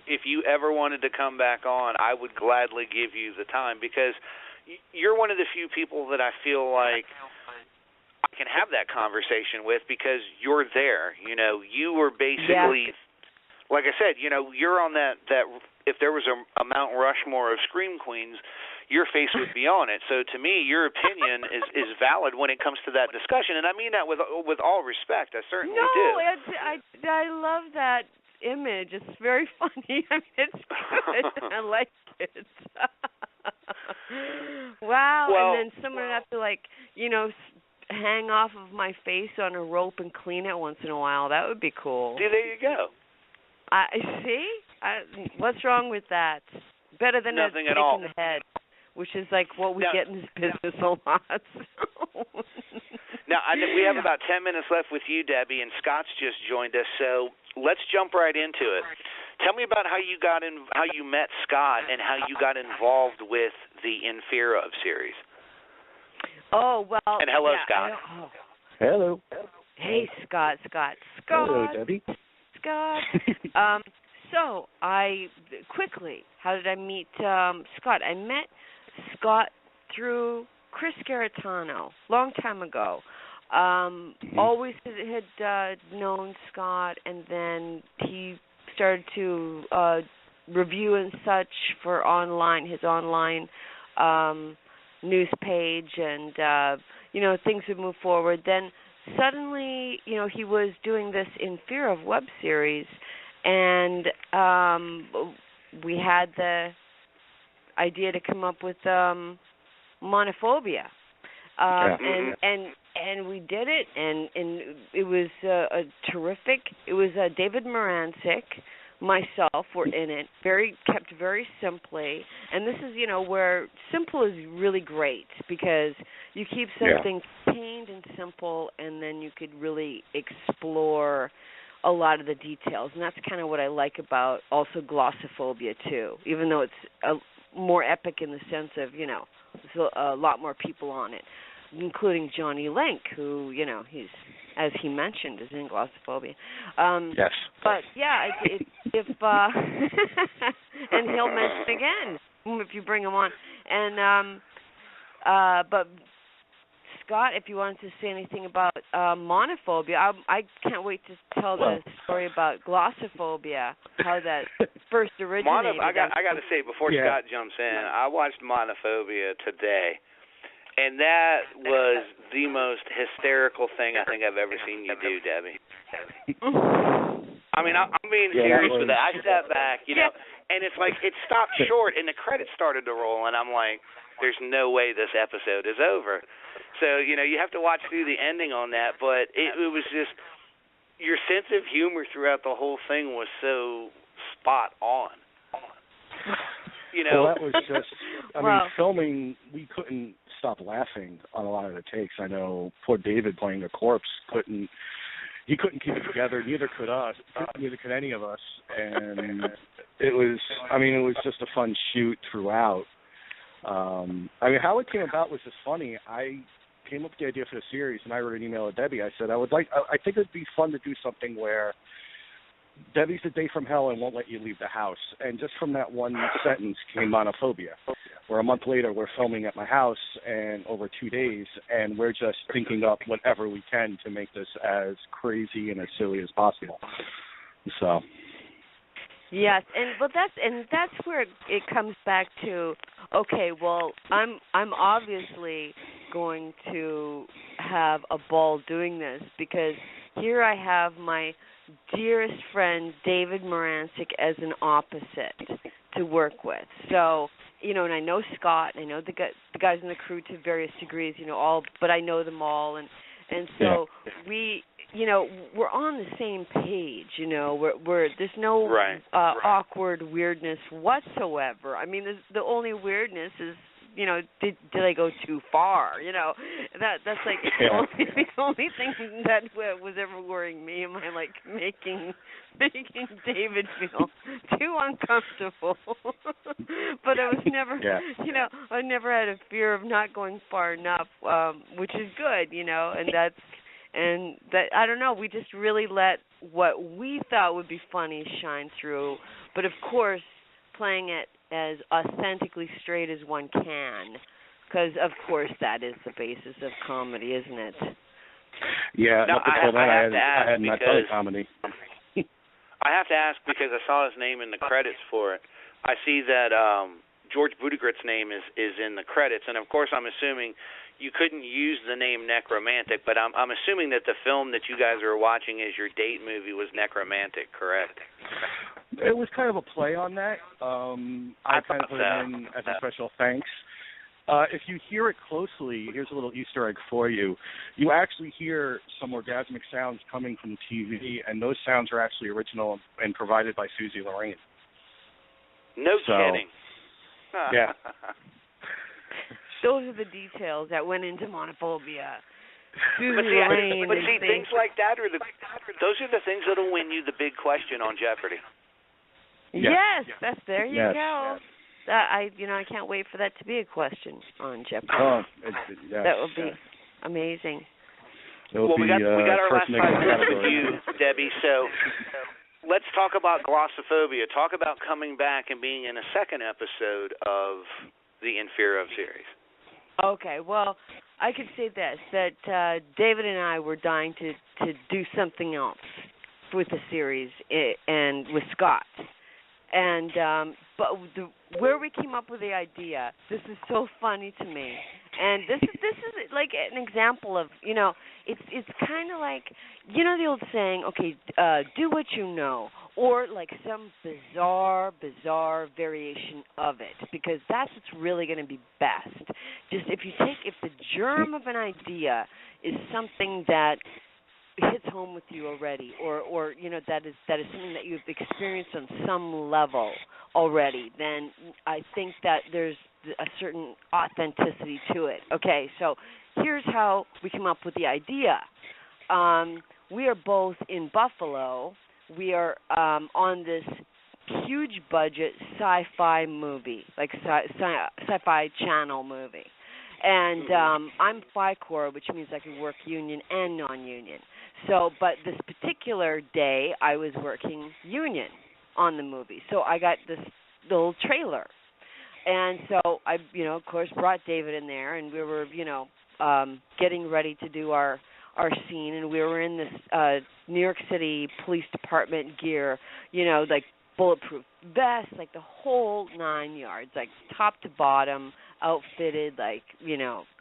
if you ever wanted to come back on, I would gladly give you the time, because you're one of the few people that I feel like I can have that conversation with, because you're there. You were basically, like I said, you're on that if there was a Mount Rushmore of Scream Queens, your face would be on it. So to me, your opinion is valid when it comes to that discussion, and I mean that with all respect. I certainly do. I love that image. It's very funny. I mean, it's good. I like it. Wow. Well, and then someone would have to hang off of my face on a rope and clean it once in a while. That would be cool. See, there you go. What's wrong with that? Better than nothing a at all. in the head, which is what we get in this business a lot. Now, we have about 10 minutes left with you, Debbie, and Scott's just joined us, so let's jump right into it. Tell me about how you met Scott and how you got involved with the In Fear Of series. Oh, well. And hello, Scott. Hello. Hey, Scott. Hello, Debbie. Scott. So how did I meet Scott? I met Scott through Chris Garitano, long time ago. Always had known Scott, and then he started to review and such for his online news page, and things would move forward. Then suddenly, he was doing this In Fear Of web series, and we had the idea to come up with Monophobia, and we did it, and it was terrific. It was David Morancic, myself were in it, kept very simply, and this is where simple is really great, because you keep something contained and simple, and then you could really explore a lot of the details, and that's kind of what I like about also Glossophobia too, even though it's more epic in the sense of there's a lot more people on it, including Johnny Link, who he's, as he mentioned, is in Glossophobia. Yes. But if and he'll mention again if you bring him on. And but Scott, if you wanted to say anything about Monophobia, I can't wait to tell the story about Glossophobia, how that first originated. I got to say, before Scott jumps in, I watched Monophobia today, And that was the most hysterical thing I think I've ever seen you do, Debbie. I mean, I'm being serious with that. I sat back, and it's like it stopped short, and the credits started to roll, and I'm like, there's no way this episode is over. So, you have to watch through the ending on that, but it was just, your sense of humor throughout the whole thing was so spot on. Well, that was just, I mean, filming, we couldn't stop laughing on a lot of the takes. I know poor David playing a corpse he couldn't keep it together. Neither could us. Neither could any of us. And it was just a fun shoot throughout. I mean, how it came about was just funny. I came up with the idea for the series, and I wrote an email to Debbie. I said, I think it'd be fun to do something where Debbie's a day from hell and won't let you leave the house. And just from that one sentence came Monophobia, where a month later we're filming at my house and over 2 days, and we're just thinking up whatever we can to make this as crazy and as silly as possible. So. Yes, and that's where it comes back to. Okay, well, I'm obviously going to have a ball doing this because here I have my dearest friend David Morancic as an opposite to work with. So, and I know Scott, and I know the guys in the crew to various degrees, but I know them all, and so we, we're on the same page, we're there's no awkward weirdness whatsoever. I mean, the only weirdness is, did I go too far? That's like the only thing that was ever worrying me. Am I like making David feel too uncomfortable? But I was never, I never had a fear of not going far enough, which is good, and that I don't know. We just really let what we thought would be funny shine through, but of course, playing it as authentically straight as one can, because of course that is the basis of comedy, isn't it? Yeah, now, I had not done comedy. I have to ask because I saw his name in the credits for it. I see that George Budagrit's name is in the credits, and of course I'm assuming you couldn't use the name Necromantic, but I'm assuming that the film that you guys are watching as your date movie was Necromantic, correct? It was kind of a play on that. I kind of put it in as a special thanks. If you hear it closely, here's a little Easter egg for you. You actually hear some orgasmic sounds coming from the TV, and those sounds are actually original and provided by Susie Lorraine. No kidding. Yeah. Those are the details that went into Monophobia. But see, things like that those are the things that'll win you the big question on Jeopardy. Yes, there you go. I can't wait for that to be a question on Jeopardy. Oh, that would be amazing. Well, we got our last 5 minutes with you, Debbie. So let's talk about Glossophobia. Talk about coming back and being in a second episode of the In Fear Of series. Okay, well, I could say this, that David and I were dying to do something else with the series and with Scott. And but where we came up with the idea, this is so funny to me. And this is like an example of, it's kind of like, the old saying, okay, do what you know, or like some bizarre variation of it, because that's what's really going to be best. Just if the germ of an idea is something that hits home with you already, or that is something that you've experienced on some level already, then I think that there's a certain authenticity to it. Okay, so here's how we came up with the idea. We are both in Buffalo. We are on this huge budget sci-fi movie, like sci-fi channel movie. And I'm FICOR, which means I can work union and non-union. So, but this particular day, I was working union on the movie. So I got this little trailer. And so I, of course, brought David in there, and we were, getting ready to do our scene, and we were in this New York City Police Department gear, like bulletproof vests, like the whole 9 yards, like top to bottom, outfitted, like,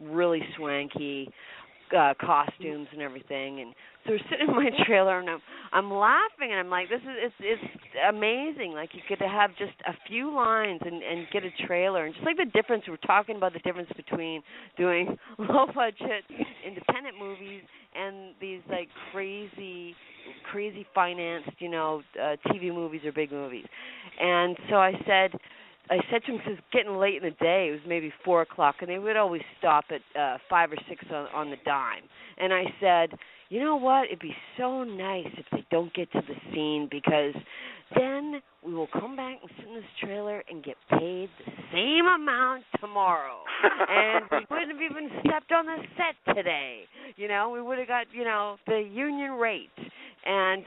really swanky costumes and everything. And so we're sitting in my trailer, and I'm laughing, and I'm like, it's amazing. Like, you get to have just a few lines and get a trailer, and just like the difference, we're talking about the difference between doing low budget independent movies and these like crazy financed, TV movies or big movies. And so I said to him, because it's getting late in the day, it was maybe 4 o'clock, and they would always stop at 5 or 6 on the dime. And I said, you know what, it'd be so nice if they don't get to the scene, because then we will come back and sit in this trailer and get paid the same amount tomorrow. And we wouldn't have even stepped on the set today. We would have got, the union rate. And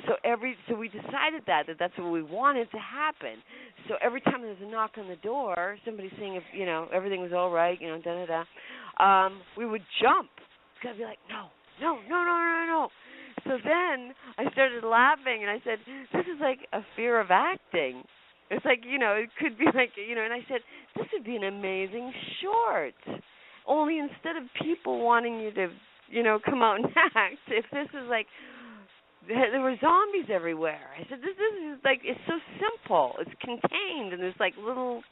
so we decided that's what we wanted to happen. So every time there was a knock on the door, somebody saying if everything was all right, we would jump. It's gotta be like, no. So then I started laughing, and I said, this is like a fear of acting. It's like, it could be like, and I said, this would be an amazing short. Only instead of people wanting you to, come out and act, if this is like, there were zombies everywhere. I said, this is like, it's so simple. It's contained in this like little,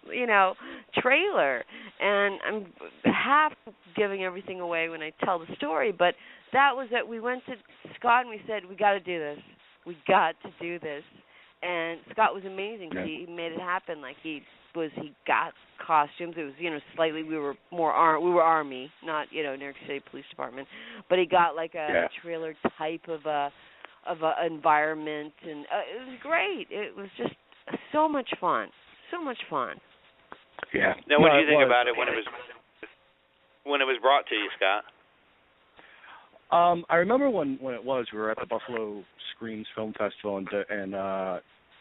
trailer. And I'm half giving everything away when I tell the story, but that was it. We went to Scott and we said, we got to do this. We got to do this. And Scott was amazing. Yeah. He made it happen. Like he got costumes. It was, slightly, we were Army, not, New York City Police Department, but he got like a trailer type of a environment, and it was great. It was just so much fun. Yeah. Now, what do you think about it when it was brought to you, Scott? I remember when it was. We were at the Buffalo Screams Film Festival, and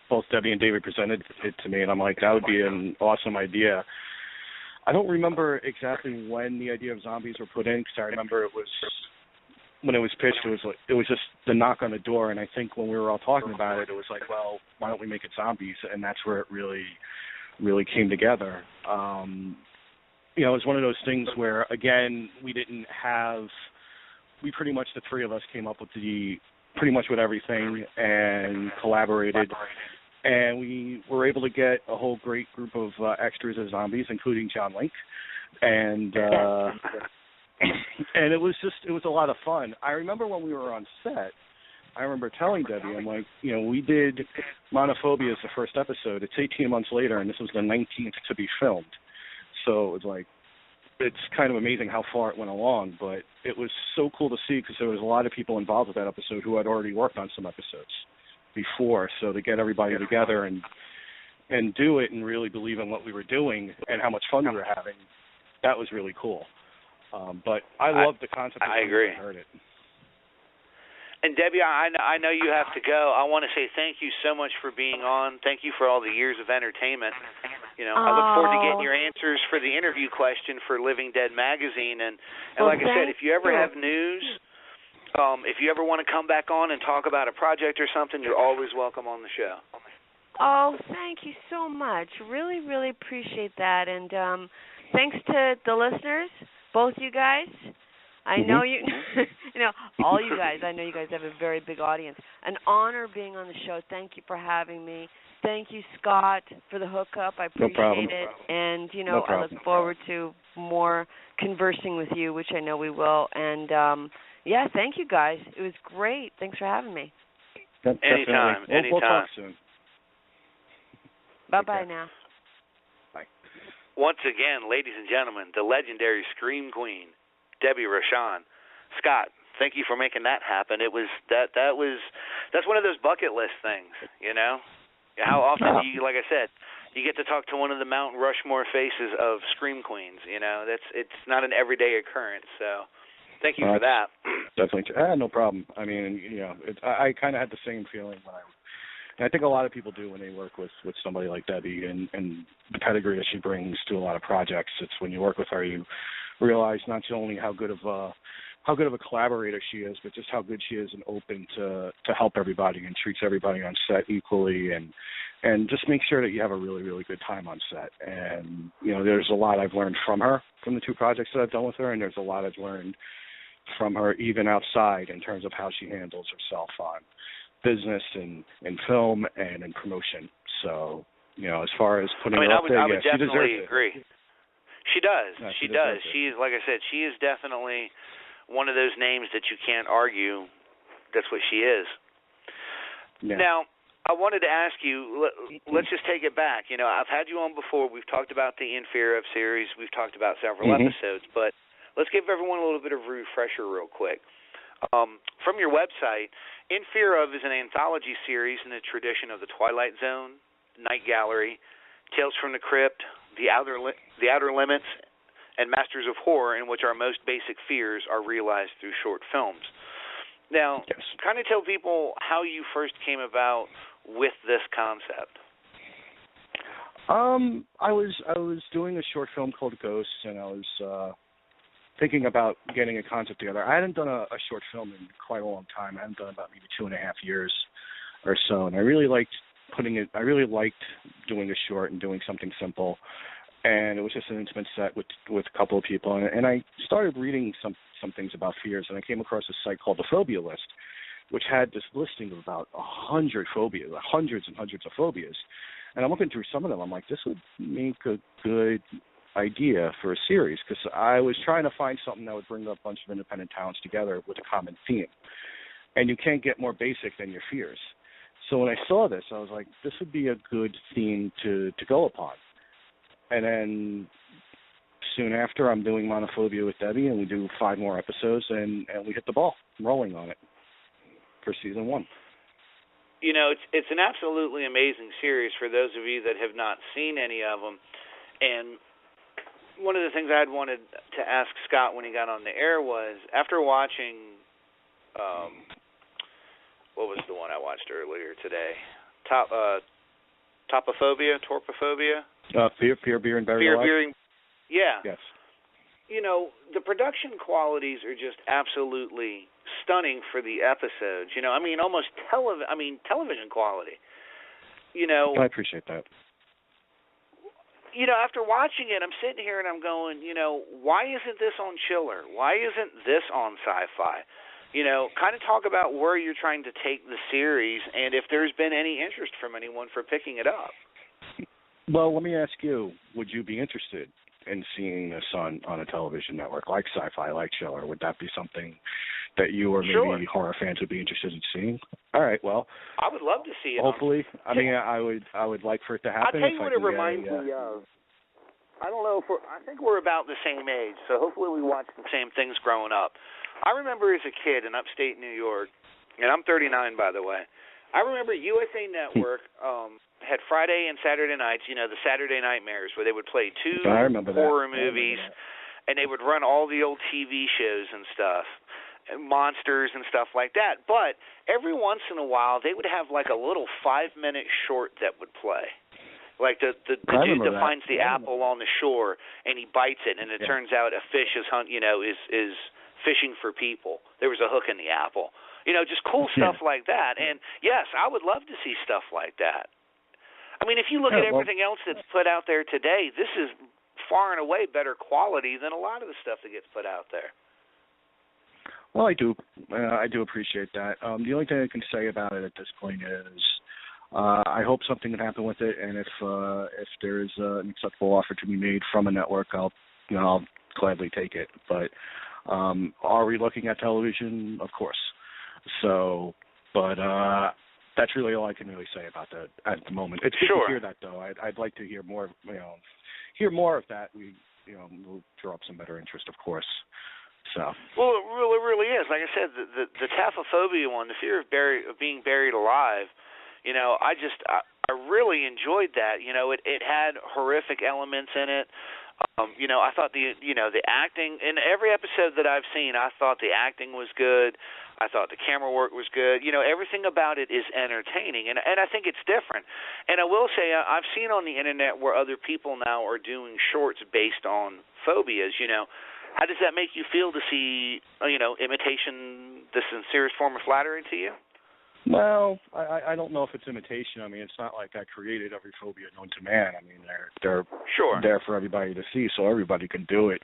both Debbie and David presented it to me, and I'm like, that would be an awesome idea. I don't remember exactly when the idea of zombies were put in, because I remember it was when it was pitched. It was just the knock on the door, and I think when we were all talking about it, it was like, well, why don't we make it zombies? And that's where it really came together. It was one of those things where, again, we pretty much, the three of us came up with pretty much with everything and collaborated, and we were able to get a whole great group of extras as zombies, including John Link, and and it was a lot of fun. I remember when we were on set, I remember telling Debbie, I'm like, we did Monophobia as the first episode. It's 18 months later, and this was the 19th to be filmed. So it was like, it's kind of amazing how far it went along, but it was so cool to see because there was a lot of people involved with that episode who had already worked on some episodes before. So to get everybody together and do it and really believe in what we were doing and how much fun we were having, that was really cool. But I love the concept. I agree. I heard it. And Debbie, I know you have to go. I want to say thank you so much for being on. Thank you for all the years of entertainment. I look forward to getting your answers for the interview question for Living Dead magazine. And like I said, if you ever have news, if you ever want to come back on and talk about a project or something, you're always welcome on the show. Oh, thank you so much. Really, really appreciate that. And thanks to the listeners, both you guys. I know you, all you guys. I know you guys have a very big audience. An honor being on the show. Thank you for having me. Thank you, Scott, for the hookup. I appreciate it. And, I look forward to more conversing with you, which I know we will. And, thank you, guys. It was great. Thanks for having me. Anytime. We'll talk soon. Bye-bye now. Bye. Once again, ladies and gentlemen, the legendary Scream Queen, Debbie Rochon. Scott, thank you for making that happen. It was that's one of those bucket list things, How often do you, like I said, you get to talk to one of the Mount Rushmore faces of Scream Queens, it's not an everyday occurrence. So thank you for that. Definitely. No problem. I mean, I kind of had the same feeling and I think a lot of people do when they work with somebody like Debbie and the pedigree that she brings to a lot of projects. It's when you work with her, you realize not only how good of a collaborator she is, but just how good she is and open to help everybody and treats everybody on set equally and and just make sure that you have a really, really good time on set. And, you know, there's a lot I've learned from her, from the 2 projects that I've done with her, and there's a lot I've learned from her even outside in terms of how she handles herself on business and in film and in promotion. So, you know, as far as putting her up there, I would she deserves definitely it. agree. She does. No, she does. She's, like I said, she is definitely one of those names that you can't argue. That's what she is. Yeah. Now, I wanted to ask you, let's just take it back. You know, I've had you on before. We've talked about the In Fear of series. We've talked about several episodes. But let's give everyone a little bit of a refresher real quick. From your website, In Fear of is an anthology series in the tradition of The Twilight Zone, Night Gallery, Tales from the Crypt, The Outer Limits, and Masters of Horror, in which our most basic fears are realized through short films. Now, kind of tell people how you first came about with this concept. I was doing a short film called Ghosts, and I was thinking about getting a concept together. I hadn't done a short film in quite a long time. I hadn't done about maybe 2.5 years or so, and I really liked doing a short and doing something simple. And it was just an intimate set with a couple of people, and I started reading some things about fears, and I came across a site called the Phobia List, which had this listing of about 100 phobias, hundreds and hundreds of phobias. And I'm looking through some of them. I'm like, this would make a good idea for a series, because I was trying to find something that would bring a bunch of independent talents together with a common theme. And you can't get more basic than your fears. So when I saw this, I was like, this would be a good theme to go upon. And then soon after, I'm doing Monophobia with Debbie, and we do 5 more episodes, and we hit the ball rolling on it for season 1. You know, it's an absolutely amazing series for those of you that have not seen any of them. And one of the things I had wanted to ask Scott when he got on the air was, after watching, what was the one I watched earlier today? Torpophobia? Fear, Beer, and Buried Alive? Beer, yeah. Yes. You know, the production qualities are just absolutely stunning for the episodes. You know, I mean, almost television quality. You know, I appreciate that. You know, after watching it, I'm sitting here and I'm going, you know, why isn't this on Chiller? Why isn't this on Sci-Fi? You know, kind of talk about where you're trying to take the series and if there's been any interest from anyone for picking it up. Well, let me ask you, would you be interested in seeing this on a television network like Sci-Fi, like Chiller? Would that be something that you or maybe horror fans would be interested in seeing? All right, well, I would love to see it. Hopefully. I mean, I would like for it to happen. I'll tell you what it reminds me of. I don't know I think we're about the same age, so hopefully we watched the same things growing up. I remember as a kid in upstate New York, and I'm 39, by the way, I remember USA Network had Friday and Saturday nights, you know, the Saturday Nightmares, where they would play 2 horror movies, and they would run all the old TV shows and stuff, and monsters and stuff like that. But every once in a while, they would have like a little 5-minute short that would play. Like the dude that finds the apple on the shore, and he bites it, and it turns out a fish is fishing for people. There was a hook in the apple. You know, just cool stuff like that. And, yes, I would love to see stuff like that. I mean, if you look at everything else that's put out there today, this is far and away better quality than a lot of the stuff that gets put out there. Well, I do appreciate that. The only thing I can say about it at this point is I hope something can happen with it, and if there's an acceptable offer to be made from a network, I'll gladly take it. But are we looking at television? Of course. So, but that's really all I can really say about that at the moment. It's good to hear that, though. I'd like to hear more. Hear more of that. We'll draw up some better interest, of course. So. Well, it really is. Like I said, the taphophobia one, the fear of being buried alive. You know, I really enjoyed that. You know, it had horrific elements in it. You know, I thought the acting in every episode that I've seen, I thought the acting was good. I thought the camera work was good. You know, everything about it is entertaining, and I think it's different. And I will say, I've seen on the internet where other people now are doing shorts based on phobias. You know, how does that make you feel to see, imitation the sincerest form of flattery to you? Well, I don't know if it's imitation. I mean, it's not like I created every phobia known to man. I mean, they're sure there for everybody to see, so everybody can do it.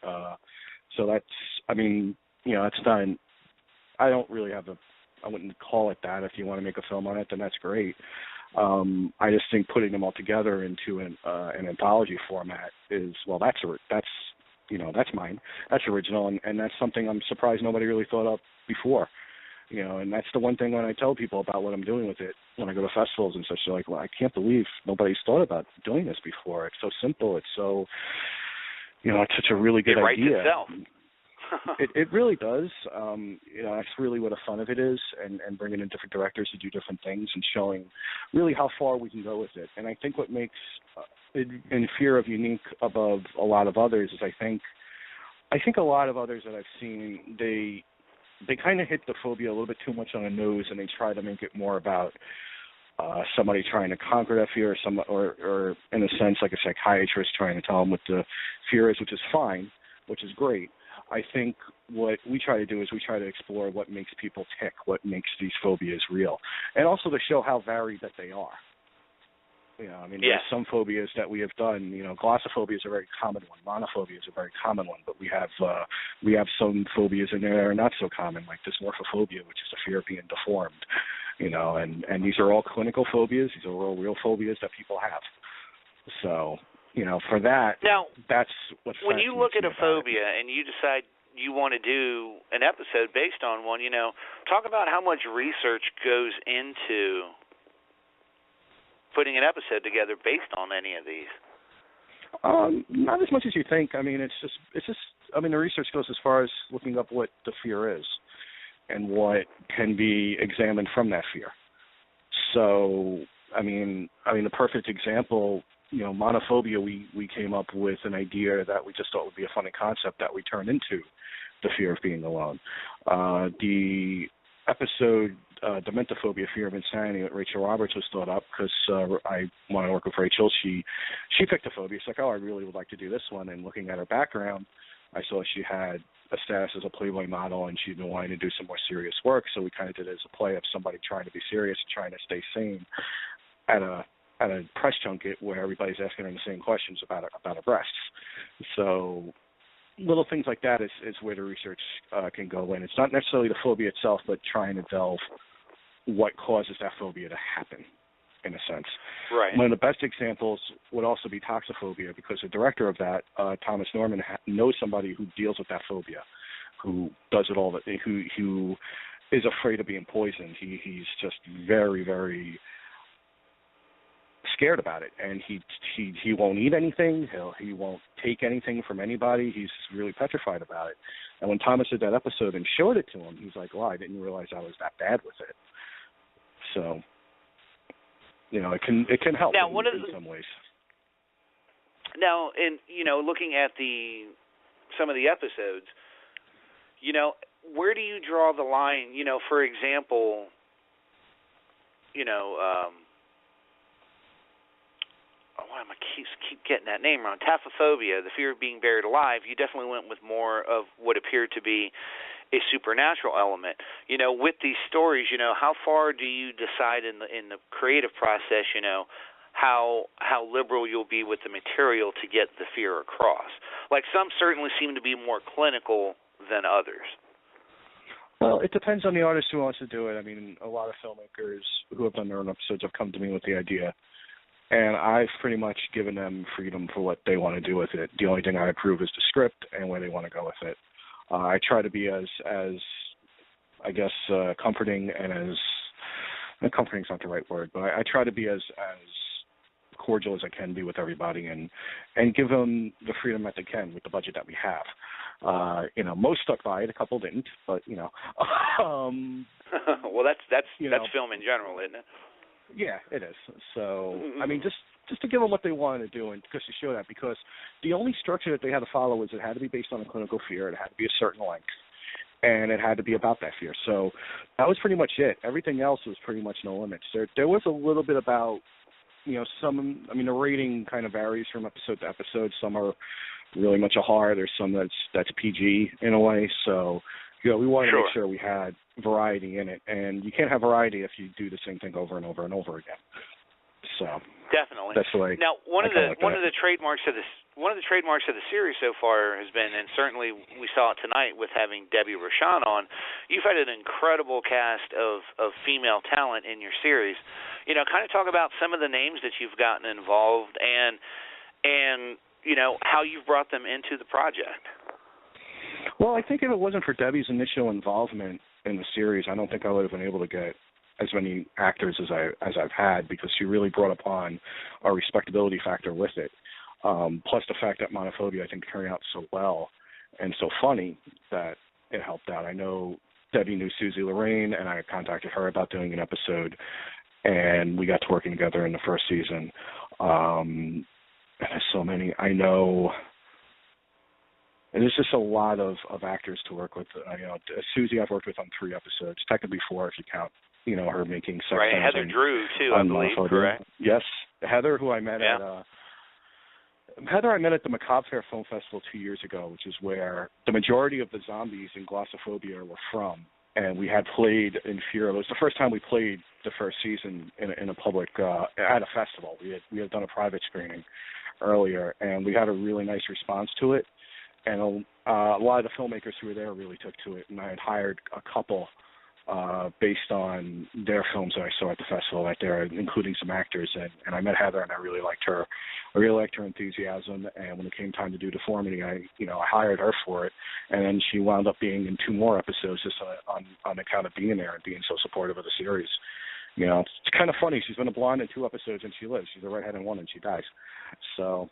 So that's, I mean, you know, it's not. I don't really have I wouldn't call it that. If you want to make a film on it, then that's great. I just think putting them all together into an anthology format is, well, that's you know, that's mine. That's original, and that's something I'm surprised nobody really thought of before. You know, and that's the one thing when I tell people about what I'm doing with it, when I go to festivals and such, they're like, well, I can't believe nobody's thought about doing this before. It's so simple. It's so, you know, it's such a really good idea. It writes itself. It really does. You know, that's really what the fun of it is, and bringing in different directors to do different things and showing really how far we can go with it. And I think what makes In Fear of unique above a lot of others is I think a lot of others that I've seen, they kind of hit the phobia a little bit too much on the nose, and they try to make it more about somebody trying to conquer that fear, or in a sense like a psychiatrist trying to tell them what the fear is, which is fine, which is great. I think what we try to do is we try to explore what makes people tick, what makes these phobias real, and also to show how varied that they are. You know, I mean, there's some phobias that we have done. You know, glossophobia is a very common one. Monophobia is a very common one. But we have some phobias in there that are not so common, like dysmorphophobia, which is a fear of being deformed. You know, and these are all clinical phobias. These are all real phobias that people have. So, you know, for that, now, that's what. When you look at a phobia and you decide you want to do an episode based on one, you know, talk about how much research goes into putting an episode together based on any of these. Not as much as you think. I mean, it's just. I mean, the research goes as far as looking up what the fear is and what can be examined from that fear. So, I mean, the perfect example, you know, monophobia. We came up with an idea that we just thought would be a funny concept that we turned into the fear of being alone. The episode Dementophobia, Fear of Insanity, that Rachel Roberts was thought up because I want to work with Rachel. She picked a phobia. She's like, oh, I really would like to do this one. And looking at her background, I saw she had a status as a Playboy model, and she'd been wanting to do some more serious work. So we kind of did it as a play of somebody trying to be serious, trying to stay sane at a press junket where everybody's asking her the same questions about her breasts. So little things like that is where the research can go in. It's not necessarily the phobia itself, but trying to delve what causes that phobia to happen, in a sense. Right. One of the best examples would also be toxophobia, because the director of that, Thomas Norman, knows somebody who deals with that phobia, who does it all, who is afraid of being poisoned. He's just very, very scared about it, and he won't eat anything. He won't take anything from anybody. He's really petrified about it. And when Thomas did that episode and showed it to him, he's like, "Well, I didn't realize I was that bad with it." So, you know, it can help now, in some ways. Now, in looking at some of the episodes, you know, where do you draw the line? You know, for example, I keep getting that name wrong. Taphophobia, the fear of being buried alive. You definitely went with more of what appeared to be a supernatural element. You know, with these stories, you know, how far do you decide in the creative process? You know, how liberal you'll be with the material to get the fear across. Like some certainly seem to be more clinical than others. Well, it depends on the artist who wants to do it. I mean, a lot of filmmakers who have done their own episodes have come to me with the idea, and I've pretty much given them freedom for what they want to do with it. The only thing I approve is the script and where they want to go with it. I try to be as I guess, comforting and comforting is not the right word, but I try to be as cordial as I can be with everybody and give them the freedom that they can with the budget that we have. You know, most stuck by it, a couple didn't, but you know. Well, that's film in general, isn't it? Yeah, it is. So, I mean, just to give them what they wanted to do and just to show that, because the only structure that they had to follow was it had to be based on a clinical fear, it had to be a certain length, and it had to be about that fear. So that was pretty much it. Everything else was pretty much no limits. There was a little bit about, you know, the rating kind of varies from episode to episode. Some are really much a horror. There's some that's PG in a way. So we wanted to make sure we had variety in it, and you can't have variety if you do the same thing over and over and over again. So definitely. That's the way. Now, one of the trademarks of the series so far has been, and certainly we saw it tonight with having Debbie Rochon on, you've had an incredible cast of female talent in your series. Kind of talk about some of the names that you've gotten involved and how you've brought them into the project. Well, I think if it wasn't for Debbie's initial involvement in the series, I don't think I would have been able to get as many actors as I've had, because she really brought upon a respectability factor with it. Plus the fact that Monophobia, I think, turned out so well and so funny that it helped out. I know Debbie knew Susie Lorraine, and I contacted her about doing an episode, and we got to working together in the first season. And there's so many. I know. And there's just a lot of actors to work with. Susie I've worked with on 3 episodes, technically 4 if you count, her making sex. Right, Heather Drew too, I believe, correct? Yes, Heather, who I met at the Macabre Fair Film Festival 2 years ago, which is where the majority of the zombies in Glossophobia were from. And we had played in Fear. It was the first time we played the first season in a public at a festival. We had done a private screening earlier, and we had a really nice response to it. And a lot of the filmmakers who were there really took to it, and I had hired a couple based on their films that I saw at the festival right there, including some actors. And I met Heather, and I really liked her. I really liked her enthusiasm. And when it came time to do Deformity, I hired her for it. And then she wound up being in 2 more episodes just on account of being there and being so supportive of the series. It's kind of funny. She's been a blonde in 2 episodes, and she lives. She's a redhead in 1, and she dies. So.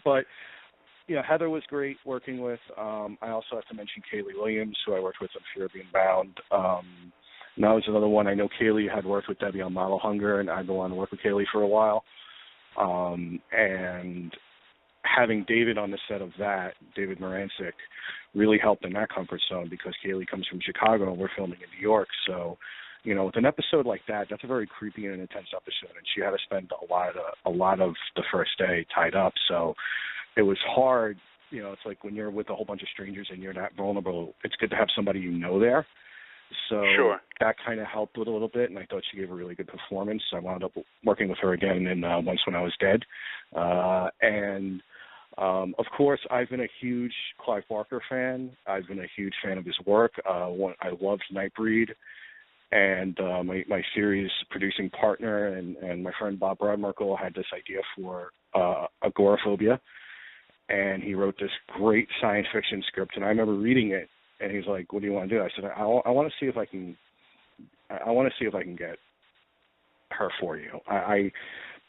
But Heather was great working with. I also have to mention Kaylee Williams, who I worked with on Fear of Being Bound. And that was another one. I know Kaylee had worked with Debbie on Model Hunger, and I'd go on to work with Kaylee for a while. And having David on the set of that, David Morancic, really helped in that comfort zone, because Kaylee comes from Chicago and we're filming in New York. So, with an episode like that, that's a very creepy and intense episode, and she had to spend a lot of the first day tied up. So it was hard. It's like when you're with a whole bunch of strangers and you're that vulnerable, it's good to have somebody there. So that kind of helped with a little bit, and I thought she gave a really good performance. I wound up working with her again in Once When I Was Dead. Of course, I've been a huge Clive Barker fan. I've been a huge fan of his work. I loved Nightbreed. And my series producing partner and my friend Bob Broadmerkle had this idea for Agoraphobia, and he wrote this great science fiction script. And I remember reading it, and he's like, "What do you want to do?" I said, "I want to see if I can. I want to see if I can get her for you."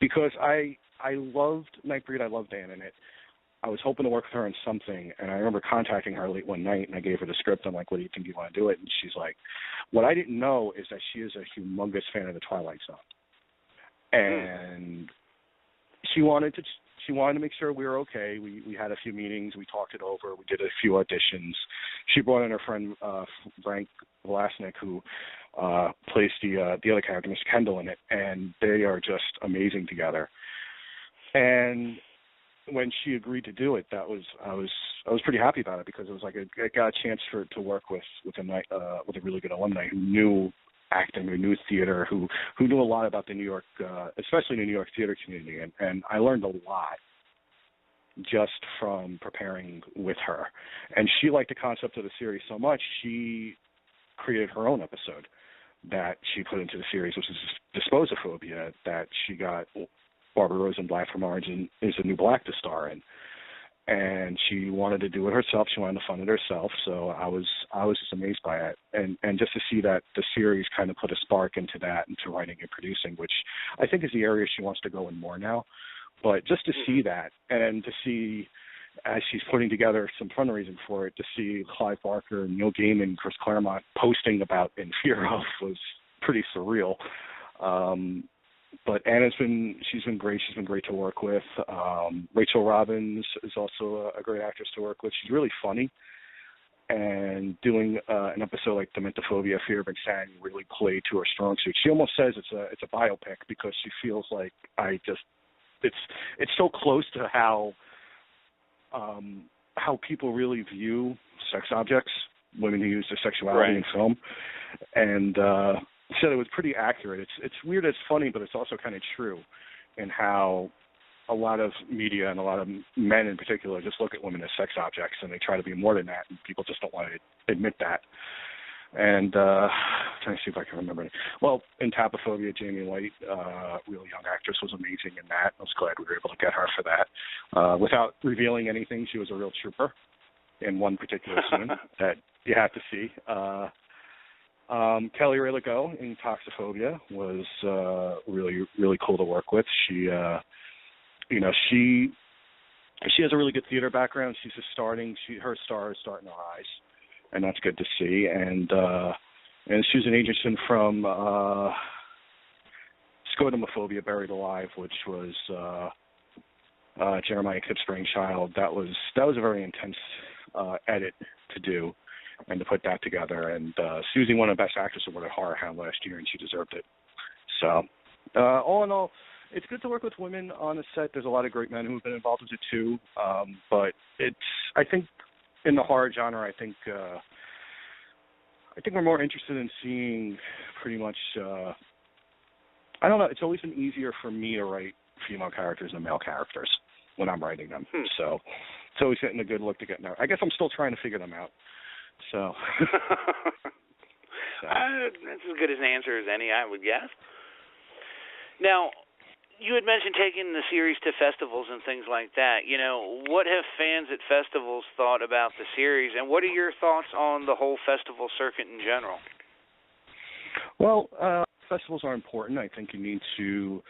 Because I loved Nightbreed. I loved Dan in it. I was hoping to work with her on something, and I remember contacting her late one night, and I gave her the script. I'm like, "What do you think you want to do it?" And she's like, what I didn't know is that she is a humongous fan of the Twilight Zone. And she wanted to make sure we were okay. We had a few meetings. We talked it over. We did a few auditions. She brought in her friend Frank Vlasnik, who plays the other character, Mr. Kendall, in it, and they are just amazing together. And when she agreed to do it, I was pretty happy about it, because it was like I got a chance to work with a really good alumni who knew acting, who knew theater, who knew a lot about the New York, especially the New York theater community, and I learned a lot just from preparing with her. And she liked the concept of the series so much, she created her own episode that she put into the series, which is Disposophobia, that she got Barbara Rosenblatt from Orange is the New Black to star in. And she wanted to do it herself. She wanted to fund it herself. So I was just amazed by it. And just to see that the series kind of put a spark into that, into writing and producing, which I think is the area she wants to go in more now. But just to see that, and to see, as she's putting together some fundraising for it, to see Clive Barker, Neil Gaiman, Chris Claremont posting about In Fear Of was pretty surreal. But Anna's she's been great. She's been great to work with. Rachel Robbins is also a great actress to work with. She's really funny, and doing an episode like Dementophobia, Fear of Insanity, really played to her strong suit. She almost says it's a biopic, because she feels like it's so close to how how people really view sex objects, women who use their sexuality in film, and said it was pretty accurate. It's weird, it's funny, but it's also kind of true in how a lot of media and a lot of men in particular just look at women as sex objects, and they try to be more than that, and people just don't want to admit that. And trying to see if I can remember it. Well, in Tapophobia, Jamie White, really young actress, was amazing in that. I was glad we were able to get her for that. Without revealing anything, she was a real trooper in one particular scene that you have to see. Kelly Ray Legault in Toxophobia was really, really cool to work with. She has a really good theater background. She's just her star is starting to rise, and that's good to see. And Susan Aitchison from Scotomophobia, Buried Alive, which was Jeremiah Kipp's brainchild. That was a very intense edit to do and to put that together. And Susie won a Best Actress Award at Horror Hound last year, and she deserved it. So all in all, it's good to work with women on a set. There's a lot of great men who have been involved with it too. But I think in the horror genre, I think we're more interested in seeing pretty much, I don't know, it's always been easier for me to write female characters than male characters when I'm writing them. So it's always getting a good look to get there. I guess I'm still trying to figure them out. So. That's as good as an answer as any, I would guess. Now, you had mentioned taking the series to festivals and things like that. What have fans at festivals thought about the series, and what are your thoughts on the whole festival circuit in general? Well, festivals are important. I think you need to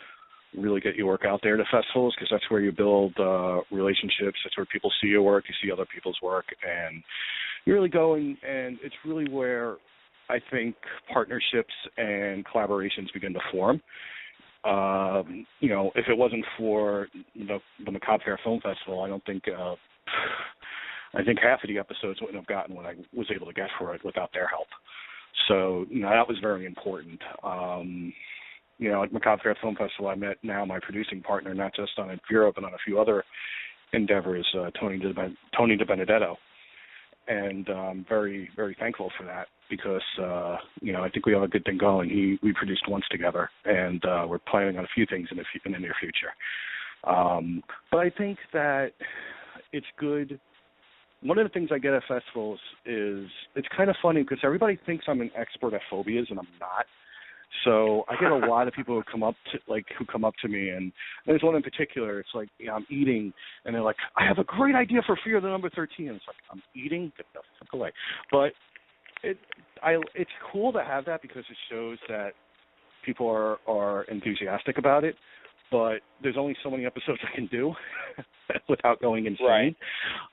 really get your work out there to festivals, because that's where you build relationships. That's where people see your work, you see other people's work, and you really go and it's really where I think partnerships and collaborations begin to form. If it wasn't for the Macabre Fair Film Festival, I think half of the episodes wouldn't have gotten what I was able to get for it without their help. So, that was very important. At Macabre Fair Film Festival, I met now my producing partner, not just on Bureau, but on a few other endeavors, Tony DiBenedetto. And I'm very, very thankful for that, because, I think we have a good thing going. We produced once together, and we're planning on a few things in the near future. But I think that it's good. One of the things I get at festivals is it's kind of funny, because everybody thinks I'm an expert at phobias, and I'm not. So I get a lot of people who come up to me, and there's one in particular. It's like, I'm eating, and they're like, I have a great idea for Fear the Number 13. And it's like, I'm eating? Get the fuck away. But it's cool to have that, because it shows that people are enthusiastic about it. But there's only so many episodes I can do without going insane.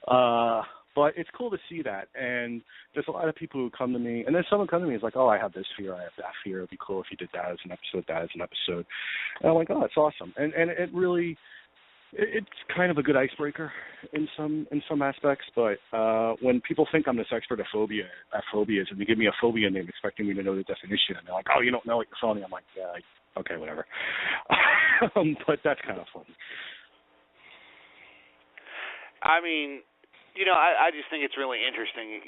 Right. But it's cool to see that, and there's a lot of people who come to me, and then someone come to me and is like, oh, I have this fear, I have that fear, it'd be cool if you did that as an episode, And I'm like, oh, that's awesome. And it really, it's kind of a good icebreaker in some aspects, but when people think I'm this expert at phobias, and they give me a phobia name expecting me to know the definition, and they're like, oh, you don't know what you're phoning? I'm like, yeah, okay, whatever. But that's kind of funny. I mean, I just think it's really interesting,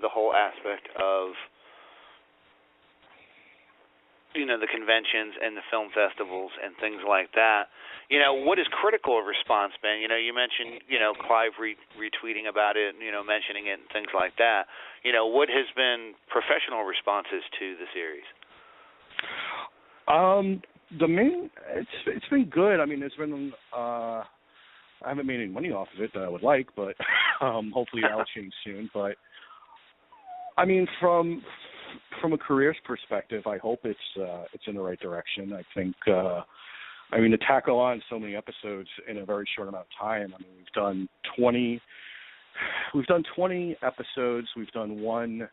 the whole aspect of, the conventions and the film festivals and things like that. What has critical response been? You mentioned, Clive retweeting about it, mentioning it and things like that. What has been professional responses to the series? It's been good. I mean, there's been, I haven't made any money off of it that I would like, but hopefully that'll change soon. But I mean, from a careers perspective, I hope it's in the right direction. I think, to tackle on so many episodes in a very short amount of time. I mean, we've done 20 episodes. We've done one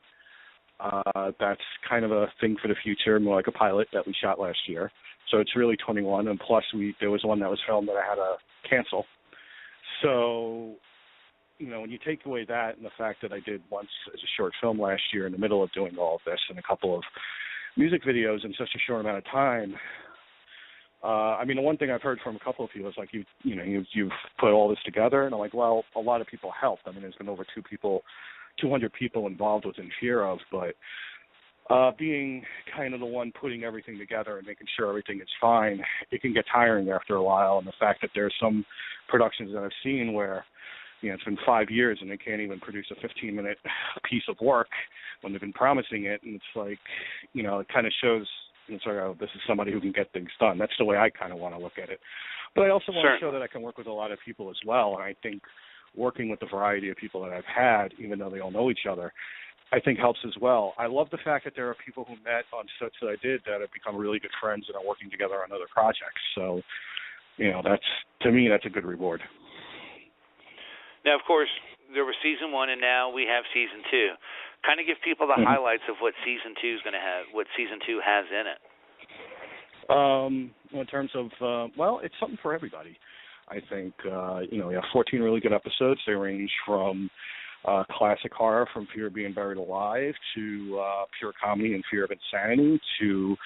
that's kind of a thing for the future, more like a pilot that we shot last year. So it's really 21, and plus there was one that was filmed that I had to cancel. So, when you take away that and the fact that I did once as a short film last year in the middle of doing all of this, and a couple of music videos in such a short amount of time, I mean, the one thing I've heard from a couple of people is like, you've put all this together, and I'm like, well, a lot of people helped. I mean, there's been over 200 people involved within Fear of, but being kind of the one putting everything together and making sure everything is fine, it can get tiring after a while. And the fact that there's some productions that I've seen where, it's been 5 years and they can't even produce a 15-minute piece of work when they've been promising it, and it's like, it kind of shows. It's like, oh, this is somebody who can get things done. That's the way I kind of want to look at it. But I also want to show that I can work with a lot of people as well, and I think working with the variety of people that I've had, even though they all know each other, I think helps as well. I love the fact that there are people who met on sets that I did that have become really good friends and are working together on other projects. So, to me, that's a good reward. Now, of course, there was season 1, and now we have season 2. Kind of give people the highlights of what season 2 is going to have, what season 2 has in it. In terms of, it's something for everybody. I think, we have 14 really good episodes. They range from classic horror, from Fear of Being Buried Alive, to pure comedy and Fear of Insanity, to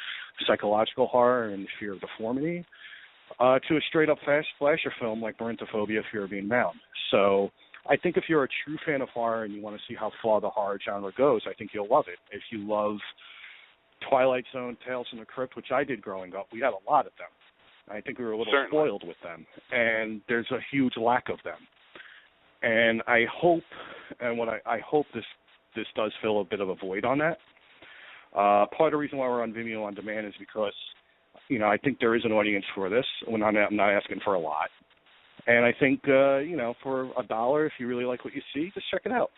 psychological horror and Fear of Deformity, to a straight-up fast slasher film like Monophobia, Fear of Being Bound. So I think if you're a true fan of horror and you want to see how far the horror genre goes, I think you'll love it. If you love Twilight Zone, Tales from the Crypt, which I did growing up, we had a lot of them. I think we were a little spoiled with them, and there's a huge lack of them. And I hope, I hope this does fill a bit of a void on that. Part of the reason why we're on Vimeo on demand is because, I think there is an audience for this. I'm not asking for a lot. And I think, for $1, if you really like what you see, just check it out.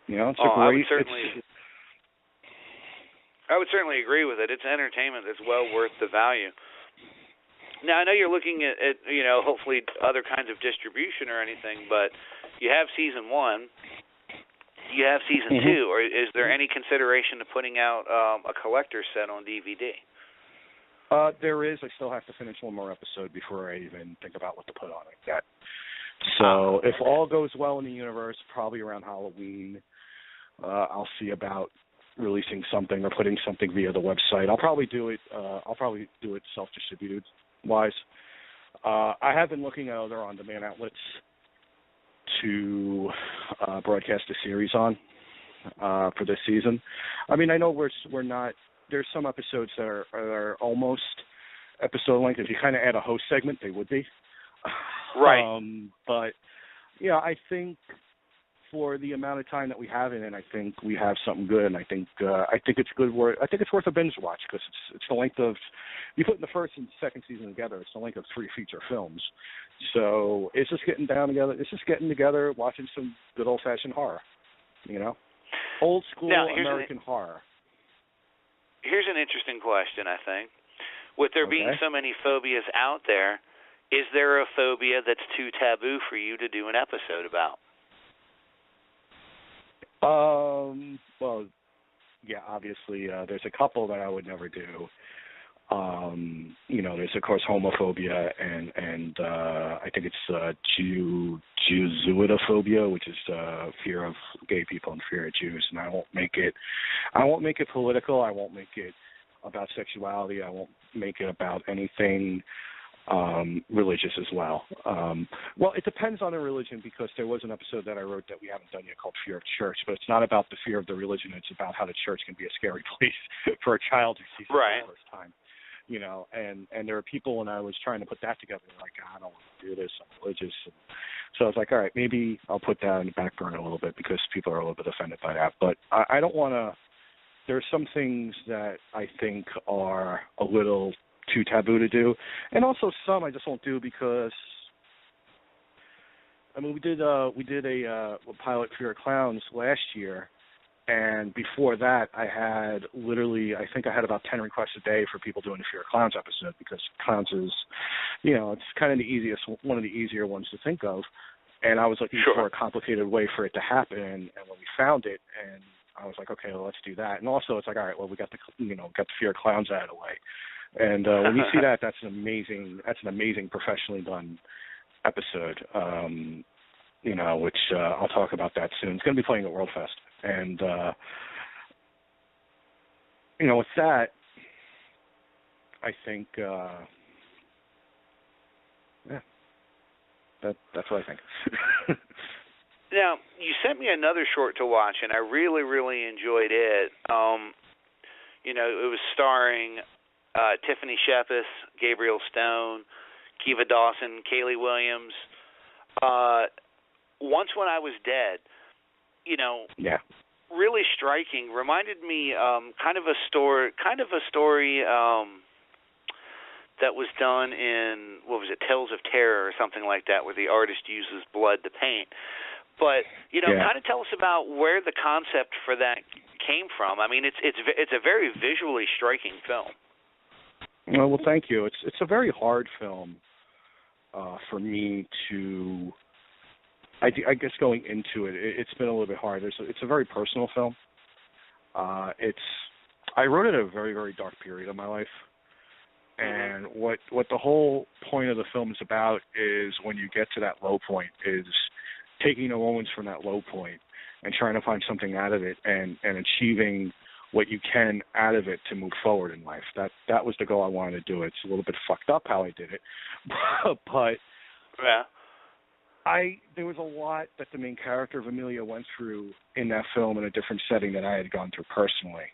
It's a great... I would certainly agree with it. It's entertainment that's well worth the value. Now, I know you're looking at hopefully other kinds of distribution or anything, but you have season 1, you have season 2, or is there any consideration to putting out a collector's set on DVD? There is. I still have to finish one more episode before I even think about what to put on it yet. So if all goes well in the universe, probably around Halloween, I'll see about releasing something or putting something via the website. I'll probably do it self-distributed wise. I have been looking at other on-demand outlets to broadcast a series on for this season. I mean, I know we're not. There's some episodes that are almost episode length. If you kind of add a host segment, they would be. Right. But yeah, I think for the amount of time that we have in it, I think we have something good, and I think it's good. I think it's worth a binge watch because it's the length of. You put in the first and second season together, it's the length of 3 feature films. So it's just getting together, watching some good old fashioned horror. Old school American horror. Here's an interesting question, I think. With there being so many phobias out there, is there a phobia that's too taboo for you to do an episode about? Well, yeah, obviously, there's a couple that I would never do. There's, of course, homophobia and I think it's Jewidophobia, which is fear of gay people and fear of Jews. And I won't make it political. I won't make it about sexuality. I won't make it about anything religious as well. Well, it depends on the religion, because there was an episode that I wrote that we haven't done yet called Fear of Church, but it's not about the fear of the religion. It's about how the church can be a scary place for a child who sees it for the first time. And there are people, when I was trying to put that together, like, I don't want to do this, I'm religious. And so I was like, all right, maybe I'll put that in the back burner a little bit because people are a little bit offended by that. But I don't want to, there are some things that I think are a little too taboo to do. And also some I just won't do because, I mean, we did a pilot Fear of Clowns last year. And before that, I had about 10 requests a day for people doing the Fear of Clowns episode, because Clowns is, it's kind of one of the easier ones to think of. And I was looking for a complicated way for it to happen. And when we found it, and I was like, okay, well, let's do that. And also it's like, all right, well, we got the Fear of Clowns out of the way. And when you see that, that's an amazing professionally done episode, which I'll talk about that soon. It's going to be playing at World Fest. And, with that, I think, that's what I think. Now, you sent me another short to watch, and I really, really enjoyed it. It was starring Tiffany Shepis, Gabriel Stone, Kiva Dawson, Kaylee Williams. Once When I Was Dead, Yeah. really striking. Reminded me kind of a story that was done in, what was it, Tales of Terror or something like that, where the artist uses blood to paint. But kind of tell us about where the concept for that came from. I mean, it's a very visually striking film. Well, thank you. It's a very hard film for me to. I guess going into it's been a little bit hard. It's a very personal film. I wrote it at a very, very dark period of my life, and what the whole point of the film is about is when you get to that low point is taking the moments from that low point and trying to find something out of it and achieving what you can out of it to move forward in life. That was the goal I wanted to do. It's a little bit fucked up how I did it, but yeah. There was a lot that the main character of Amelia went through in that film in a different setting than I had gone through personally.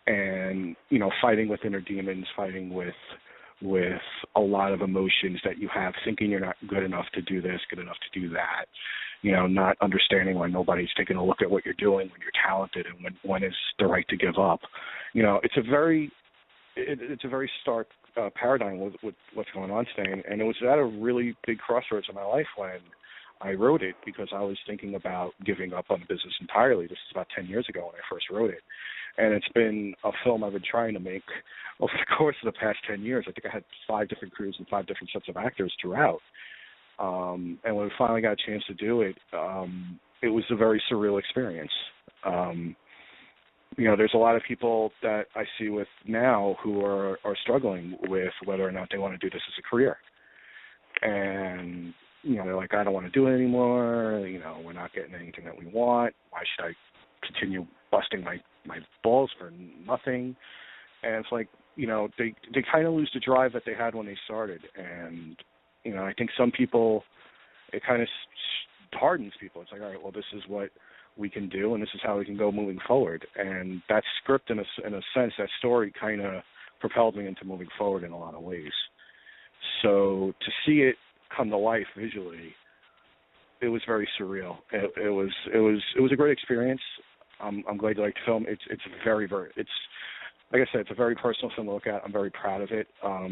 And, fighting with inner demons, fighting with a lot of emotions that you have, thinking you're not good enough to do this, good enough to do that, not understanding why nobody's taking a look at what you're doing when you're talented and when is the right to give up. It's a very stark paradigm with what's going on today. And it was at a really big crossroads in my life when I wrote it, because I was thinking about giving up on the business entirely. This is about 10 years ago when I first wrote it. And it's been a film I've been trying to make over the course of the past 10 years. I think I had 5 different crews and 5 different sets of actors throughout. And when we finally got a chance to do it, it was a very surreal experience. There's a lot of people that I see with now who are struggling with whether or not they want to do this as a career. And, they're like, I don't want to do it anymore. We're not getting anything that we want. Why should I continue busting my balls for nothing? And it's like, they kind of lose the drive that they had when they started. And, I think some people, it kind of hardens people. It's like, all right, well, this is what we can do, and this is how we can go moving forward. And that script, in a sense, that story kind of propelled me into moving forward in a lot of ways. So to see it come to life visually, it was very surreal. It was a great experience. I'm glad you liked the film. It's very, very, it's, like I said, it's a very personal film to look at. I'm very proud of it.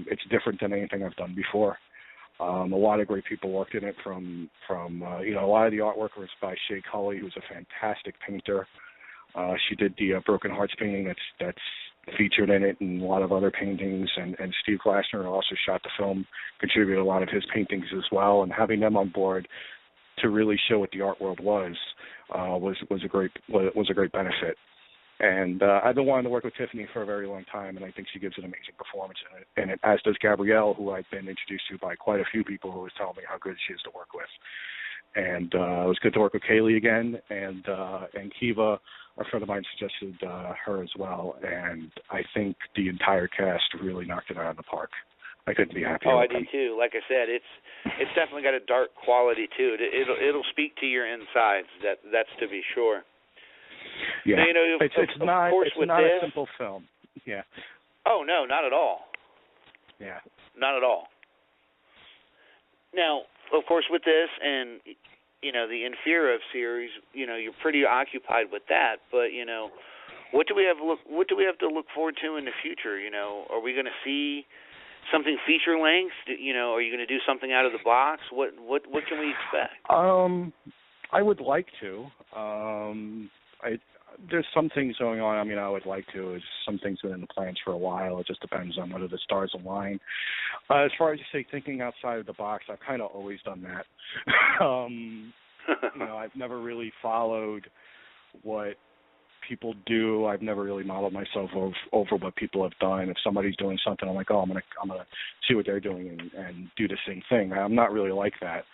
It's different than anything I've done before. A lot of great people worked in it from a lot of the artwork was by Shay Cully, who's a fantastic painter. She did the Broken Hearts painting that's featured in it, and a lot of other paintings, and Steve Glassner, who also shot the film, contributed a lot of his paintings as well, and having them on board to really show what the art world was a great benefit. And I've been wanting to work with Tiffany for a very long time, and I think she gives an amazing performance in it, as does Gabrielle, who I've been introduced to by quite a few people who was telling me how good she is to work with. And it was good to work with Kaylee again, and Kiva, a friend of mine, suggested her as well, and I think the entire cast really knocked it out of the park. I couldn't be happier. Oh, I do too. Like I said, it's definitely got a dark quality to it. It'll speak to your insides. That's to be sure. Yeah, now, it's not a simple film. Yeah. Oh no, not at all. Yeah. Not at all. Now, of course, with this and the Inferior series, you're pretty occupied with that. But what do we have to look forward to in the future? Are we going to see something feature length? Are you going to do something out of the box? What can we expect? I would like to. There's some things going on. I mean, I would like to. There's some things been in the plans for a while. It just depends on whether the stars align. As far as you say, thinking outside of the box, I've kind of always done that. I've never really followed what people do. I've never really modeled myself over what people have done. If somebody's doing something, I'm like, oh, I'm gonna see what they're doing and do the same thing. I'm not really like that.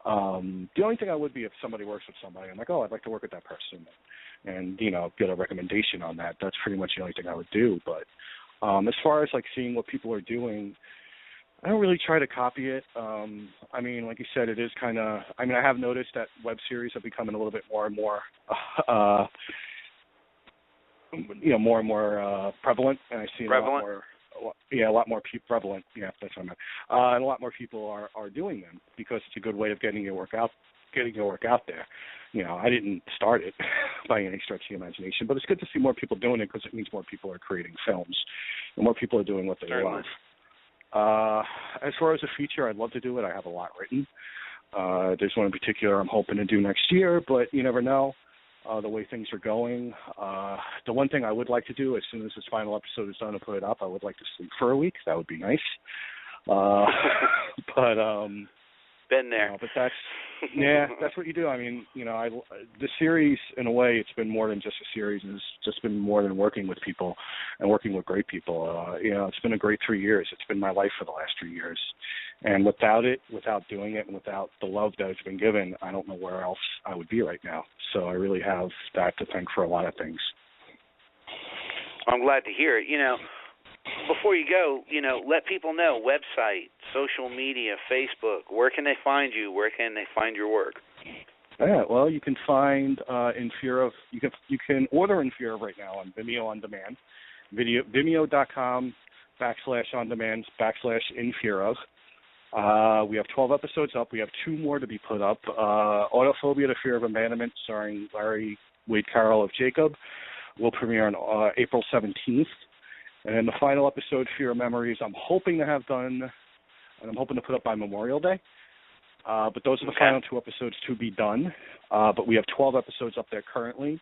The only thing I would be if somebody works with somebody, I'm like, oh, I'd like to work with that person and get a recommendation on that. That's pretty much the only thing I would do. But As far as like seeing what people are doing, I don't really try to copy it. I mean, like you said, it is kind of. I mean, I have noticed that web series are becoming a little bit more and more, more and more prevalent, and I see a lot more. Yeah, a lot more people prevalent. Yeah, that's what I meant. And a lot more people are doing them because it's a good way of getting your work out there. I didn't start it by any stretch of the imagination, but it's good to see more people doing it because it means more people are creating films and more people are doing what they love. As far as a feature, I'd love to do it. I have a lot written. There's one in particular I'm hoping to do next year, but you never know the way things are going. The one thing I would like to do as soon as this final episode is done to put it up, I would like to sleep for a week. That would be nice. But been there. But that's what you do. I mean, the series, in a way, it's been more than just a series. It's just been more than working with people and working with great people. It's been a great 3 years. It's been my life for the last 3 years. And without doing it, and without the love that it's been given, I don't know where else I would be right now. So I really have that to thank for a lot of things. I'm glad to hear it. Before you go, let people know, website, social media, Facebook, where can they find you? Where can they find your work? Yeah, well, you can find In Fear Of, you can order In Fear Of right now on Vimeo On Demand, Vimeo.com/on-demand/In Fear Of. We have 12 episodes up. We have 2 more to be put up. Monophobia, The Fear of Abandonment, starring Larry Wade Carroll of Jacob, will premiere on April 17th. And then the final episode, Fear of Memories, I'm hoping to have done, and I'm hoping to put up by Memorial Day. But those are the final 2 episodes to be done. But we have 12 episodes up there currently.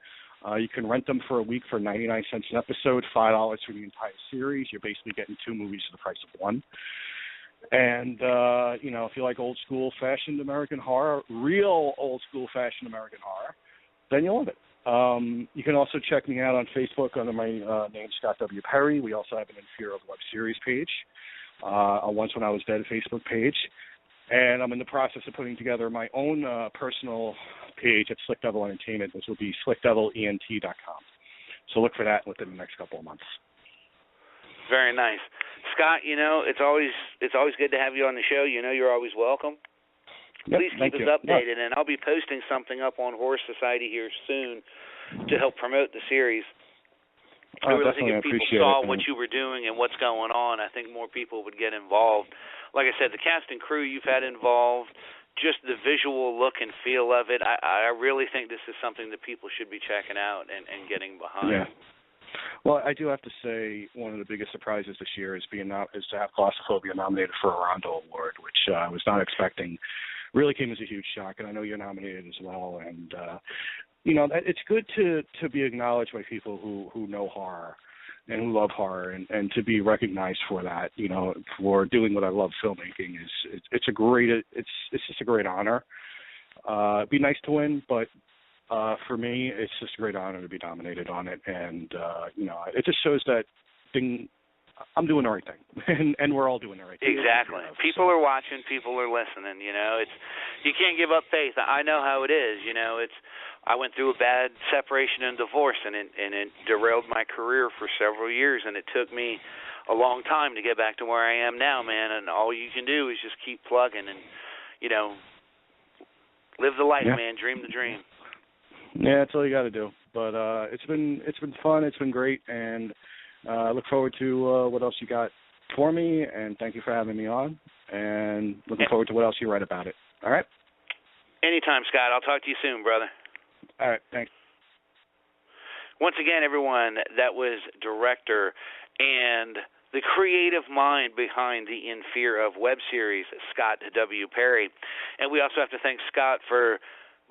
You can rent them for a week for 99 cents an episode, $5 for the entire series. You're basically getting 2 movies for the price of 1. And, if you like old-school-fashioned American horror, real old-school-fashioned American horror, then you'll love it. You can also check me out on Facebook under my name, Scott W. Perry. We also have an In Fear Of web series page, a Once When I Was Dead Facebook page. And I'm in the process of putting together my own personal page at Slick Devil Entertainment. This will be slickdevilent.com. So look for that within the next couple of months. Very nice. Scott, it's always good to have you on the show. You're always welcome. Yep, please keep us updated, and I'll be posting something up on Horror Society here soon to help promote the series. I really think if people saw what you were doing and what's going on, I think more people would get involved. Like I said, the cast and crew you've had involved, just the visual look and feel of it, I really think this is something that people should be checking out and getting behind. Yeah. Well, I do have to say one of the biggest surprises this year is to have Glossophobia nominated for a Rondo Award, which I was not expecting. Really came as a huge shock, and I know you're nominated as well. And it's good to be acknowledged by people who know horror and who love horror, and to be recognized for that. For doing what I love, filmmaking it's just a great honor. It'd be nice to win, but for me, it's just a great honor to be nominated on it, and it just shows that I'm doing the right thing, and we're all doing the right thing. Exactly. People are watching. People are listening. You can't give up faith. I know how it is. I went through a bad separation and divorce, and it derailed my career for several years, and it took me a long time to get back to where I am now, man. And all you can do is just keep plugging and live the life, man. Dream the dream. Yeah, that's all you got to do. But it's been fun. It's been great, and I look forward to what else you got for me, and thank you for having me on, and looking forward to what else you write about it. All right? Anytime, Scott. I'll talk to you soon, brother. All right, thanks. Once again, everyone, that was director and the creative mind behind the In Fear Of web series, Scott W. Perry. And we also have to thank Scott for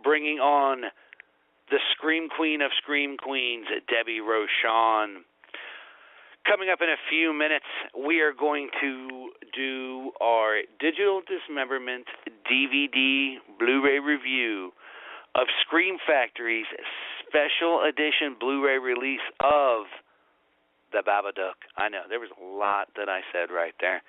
bringing on the Scream Queen of Scream Queens, Debbie Rochon. Coming up in a few minutes, we are going to do our Digital Dismemberment DVD Blu-ray review of Scream Factory's special edition Blu-ray release of The Babadook. I know, there was a lot that I said right there.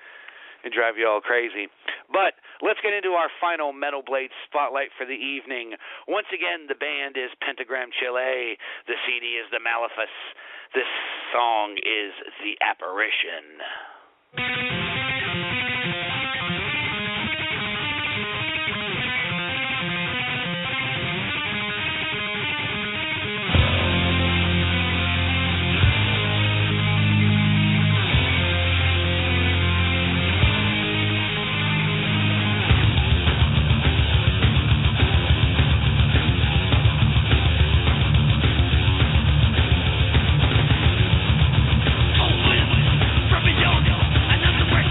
and drive you all crazy. But let's get into our final Metal Blade spotlight for the evening. Once again, the band is Pentagram Chile. The CD is The Malefice. This song is The Apparition. From beyond, another way.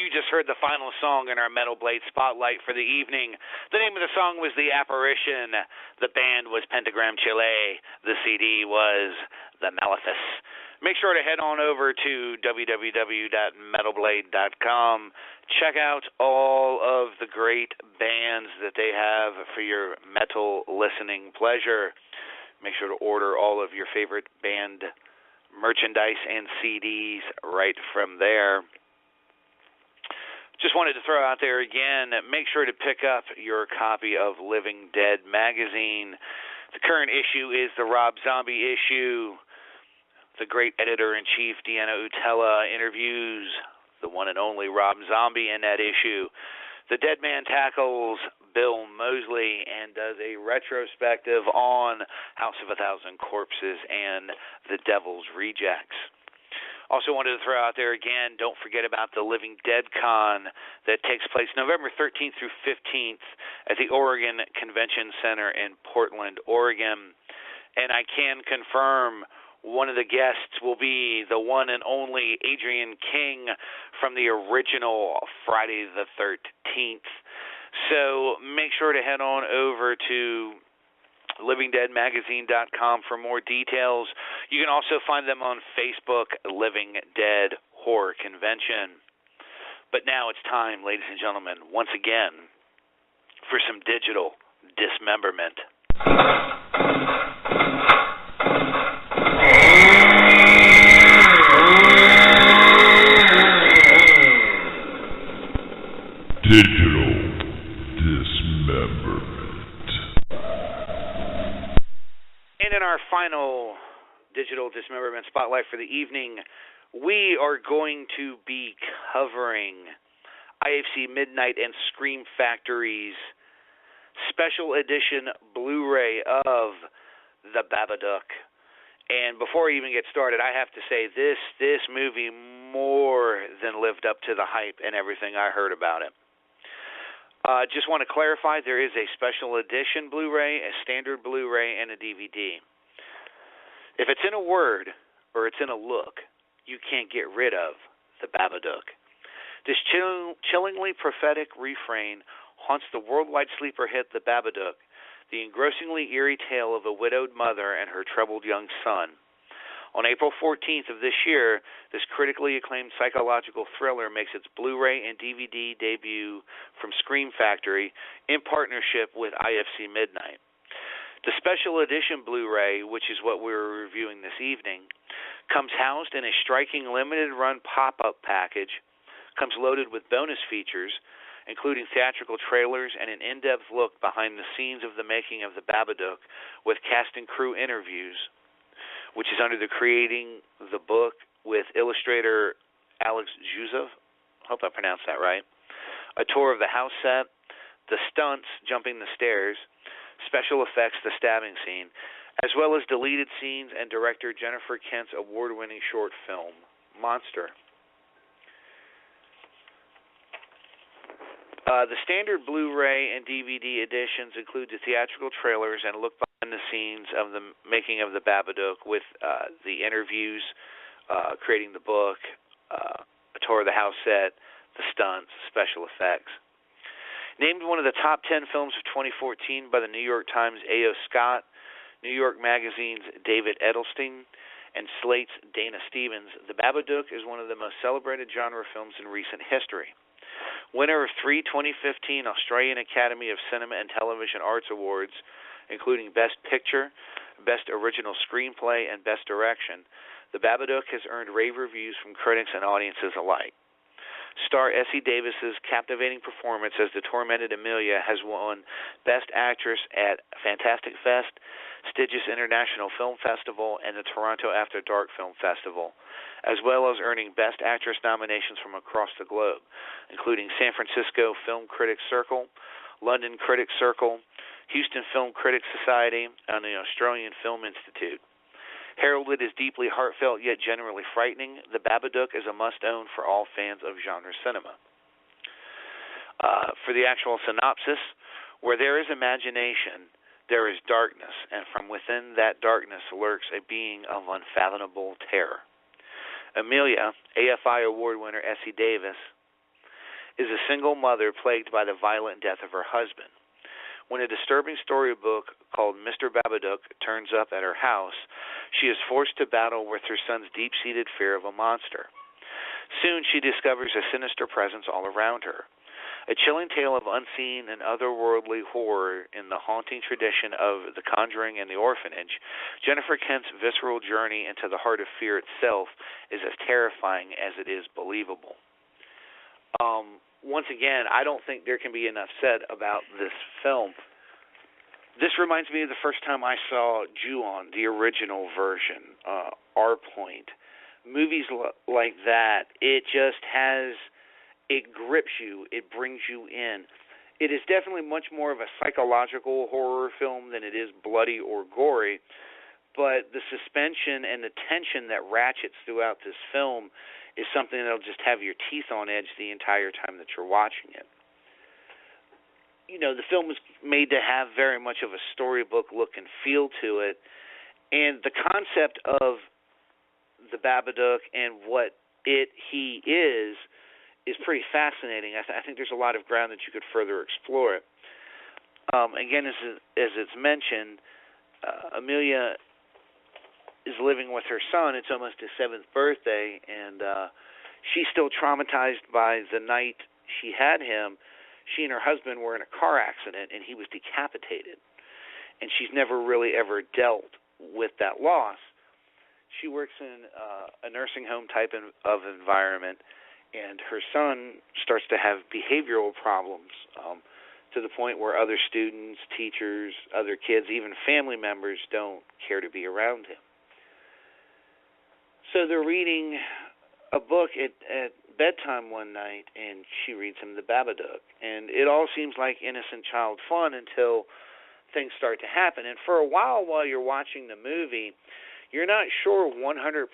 you just heard the final song in our Metal Blade Spotlight for the evening. The name of the song was The Apparition. The band was Pentagram Chile. The CD was The Malefice. Make sure to head on over to www.metalblade.com. Check out all of the great bands that they have for your metal listening pleasure. Make sure to order all of your favorite band merchandise and CDs right from there. Just wanted to throw out there again, make sure to pick up your copy of Living Dead magazine. The current issue is the Rob Zombie issue. The great editor-in-chief, Deanna Utella, interviews the one and only Rob Zombie in that issue. The Dead Man tackles Bill Moseley and does a retrospective on House of a Thousand Corpses and The Devil's Rejects. Also wanted to throw out there again, don't forget about the Living Dead Con that takes place November 13th through 15th at the Oregon Convention Center in Portland, Oregon. And I can confirm one of the guests will be the one and only Adrian King from the original Friday the 13th. So make sure to head on over to livingdeadmagazine.com for more details. You can also find them on Facebook, Living Dead Horror Convention. But now it's time, ladies and gentlemen, once again, for some digital dismemberment. Digital dismemberment. And in our final digital dismemberment spotlight for the evening, we are going to be covering IFC Midnight and Scream Factory's special edition Blu-ray of The Babadook. And before I even get started, I have to say this movie more than lived up to the hype and everything I heard about it. Just want to clarify, there is a special edition Blu-ray, a standard Blu-ray, and a DVD. If it's in a word or it's in a look, you can't get rid of The Babadook. This chillingly prophetic refrain haunts the worldwide sleeper hit The Babadook, the engrossingly eerie tale of a widowed mother and her troubled young son. On April 14th of this year, this critically acclaimed psychological thriller makes its Blu-ray and DVD debut from Scream Factory in partnership with IFC Midnight. The special edition Blu-ray, which is what we're reviewing this evening, comes housed in a striking limited-run pop-up package, comes loaded with bonus features, including theatrical trailers and an in-depth look behind the scenes of the making of The Babadook with cast and crew interviews, which is under the Creating the Book with illustrator Alex Zhuzov. Hope I pronounced that right. A tour of the house set, the stunts jumping the stairs, special effects, the stabbing scene, as well as deleted scenes and director Jennifer Kent's award-winning short film, Monster. The standard Blu-ray and DVD editions include the theatrical trailers and look behind the scenes of the making of The Babadook with the interviews, Creating the Book, a tour of the house set, the stunts, special effects. Named one of the top 10 films of 2014 by the New York Times' A.O. Scott, New York Magazine's David Edelstein, and Slate's Dana Stevens, The Babadook is one of the most celebrated genre films in recent history. Winner of 3 2015 Australian Academy of Cinema and Television Arts Awards, including Best Picture, Best Original Screenplay, and Best Direction, The Babadook has earned rave reviews from critics and audiences alike. Star Essie Davis's captivating performance as the tormented Amelia has won Best Actress at Fantastic Fest, Stygius International Film Festival, and the Toronto After Dark Film Festival, as well as earning Best Actress nominations from across the globe, including San Francisco Film Critics Circle, London Critics Circle, Houston Film Critics Society, and the Australian Film Institute. Heralded as deeply heartfelt yet generally frightening, The Babadook is a must-own for all fans of genre cinema. For the actual synopsis, where there is imagination, there is darkness, and from within that darkness lurks a being of unfathomable terror. Amelia, AFI Award winner Essie Davis, is a single mother plagued by the violent death of her husband. When a disturbing storybook called Mr. Babadook turns up at her house, she is forced to battle with her son's deep-seated fear of a monster. Soon she discovers a sinister presence all around her. A chilling tale of unseen and otherworldly horror in the haunting tradition of The Conjuring and The Orphanage, Jennifer Kent's visceral journey into the heart of fear itself is as terrifying as it is believable. Once again, I don't think there can be enough said about this film. This reminds me of the first time I saw Ju-on, the original version, R-Point. Movies like that, it grips you, it brings you in. It is definitely much more of a psychological horror film than it is bloody or gory, but the suspension and the tension that ratchets throughout this film is something that'll just have your teeth on edge the entire time that you're watching it. You know, the film was made to have very much of a storybook look and feel to it, and the concept of the Babadook and what he is pretty fascinating. I think there's a lot of ground that you could further explore it. Again, as it's mentioned, Amelia is living with her son. It's almost his 7th birthday, and she's still traumatized by the night she had him. She and her husband were in a car accident, and he was decapitated. And she's never really ever dealt with that loss. She works in a nursing home type of environment, and her son starts to have behavioral problems to the point where other students, teachers, other kids, even family members don't care to be around him. So they're reading a book at bedtime one night, and she reads him The Babadook. And it all seems like innocent child fun until things start to happen. And for a while you're watching the movie, you're not sure 100%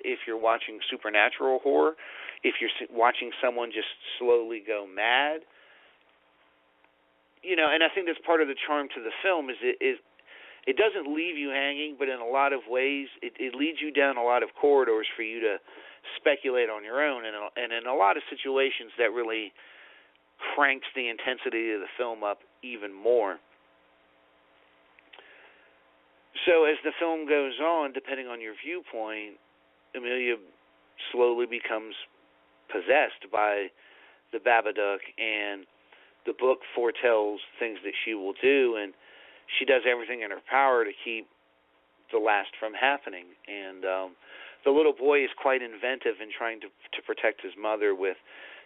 if you're watching supernatural horror, if you're watching someone just slowly go mad. You know, and I think that's part of the charm to the film is it doesn't leave you hanging, but in a lot of ways, it leads you down a lot of corridors for you to speculate on your own, and in a lot of situations that really cranks the intensity of the film up even more. So as the film goes on, depending on your viewpoint, Amelia slowly becomes possessed by the Babadook, and the book foretells things that she will do, and she does everything in her power to keep the last from happening. And the little boy is quite inventive in trying to protect his mother with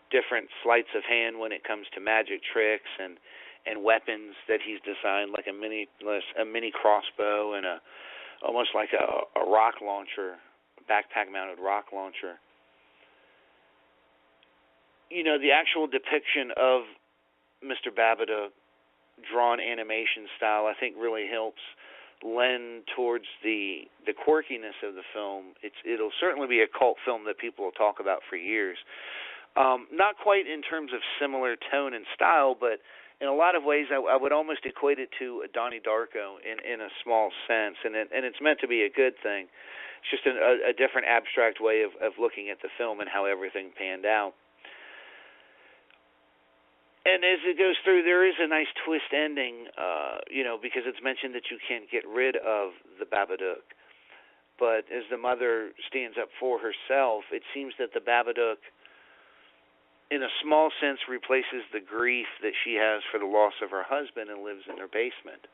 different sleights of hand when it comes to magic tricks and weapons that he's designed, like a mini crossbow and almost like a rock launcher, a backpack-mounted rock launcher. You know, the actual depiction of Mr. Babadook, drawn animation style, I think really helps lend towards the quirkiness of the film. It'll certainly be a cult film that people will talk about for years. Not quite in terms of similar tone and style, but in a lot of ways I would almost equate it to a Donnie Darko in a small sense, and it's meant to be a good thing. It's just a different abstract way of looking at the film and how everything panned out. And as it goes through, there is a nice twist ending, because it's mentioned that you can't get rid of the Babadook. But as the mother stands up for herself, it seems that the Babadook, in a small sense, replaces the grief that she has for the loss of her husband and lives in her basement.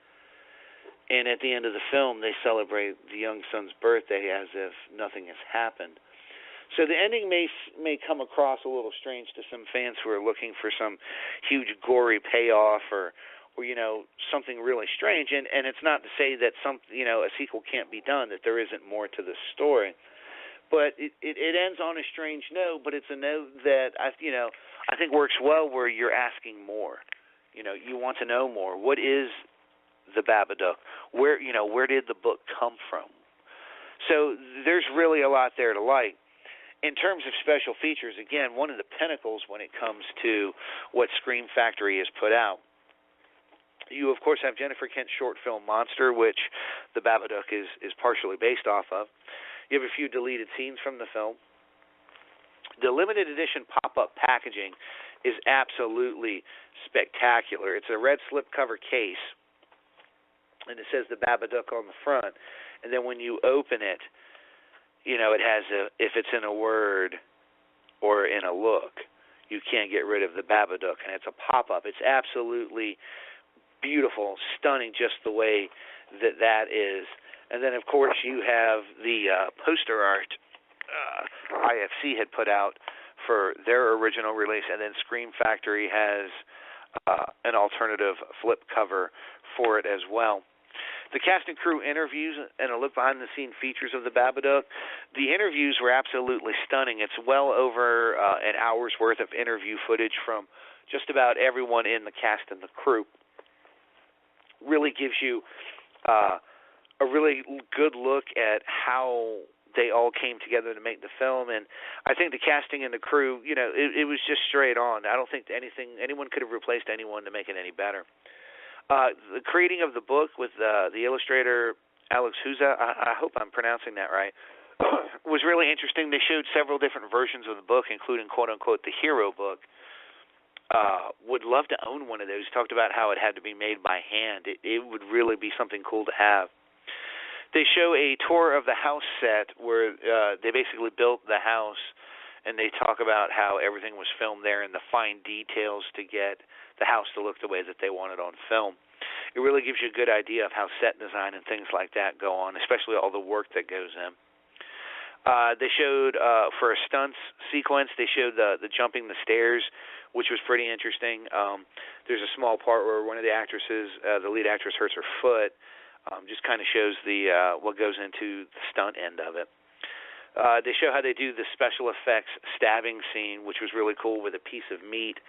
And at the end of the film, they celebrate the young son's birthday as if nothing has happened. So the ending may come across a little strange to some fans who are looking for some huge gory payoff or something really strange. And it's not to say that a sequel can't be done, that there isn't more to the story. But it ends on a strange note, but it's a note that I think works well where you're asking more. You want to know more. What is the Babadook? Where did the book come from? So there's really a lot there to like. In terms of special features, again, one of the pinnacles when it comes to what Scream Factory has put out. You, of course, have Jennifer Kent's short film Monster, which the Babadook is partially based off of. You have a few deleted scenes from the film. The limited edition pop-up packaging is absolutely spectacular. It's a red slipcover case, and it says the Babadook on the front. And then when you open it, you know, it has if it's in a word or in a look, you can't get rid of the Babadook, and it's a pop-up. It's absolutely beautiful, stunning, just the way that is. And then, of course, you have the poster art IFC had put out for their original release, and then Scream Factory has an alternative flip cover for it as well. The cast and crew interviews and a look behind-the-scene features of the Babadook. The interviews were absolutely stunning. It's well over an hour's worth of interview footage from just about everyone in the cast and the crew. Really gives you a really good look at how they all came together to make the film, and I think the casting and the crew, you know, it was just straight on. I don't think anyone could have replaced anyone to make it any better. The creating of the book with the illustrator Alex Huza, I hope I'm pronouncing that right, was really interesting. They showed several different versions of the book, including quote-unquote the hero book. Would love to own one of those. Talked about how it had to be made by hand. It would really be something cool to have. They show a tour of the house set where they basically built the house, and they talk about how everything was filmed there and the fine details to get the house to look the way that they wanted on film. It really gives you a good idea of how set design and things like that go on, especially all the work that goes in. They showed, for a stunts sequence, they showed the jumping the stairs, which was pretty interesting. There's a small part where one of the actresses, the lead actress, hurts her foot. Just kind of shows the what goes into the stunt end of it. They show how they do the special effects stabbing scene, which was really cool, with a piece of meat,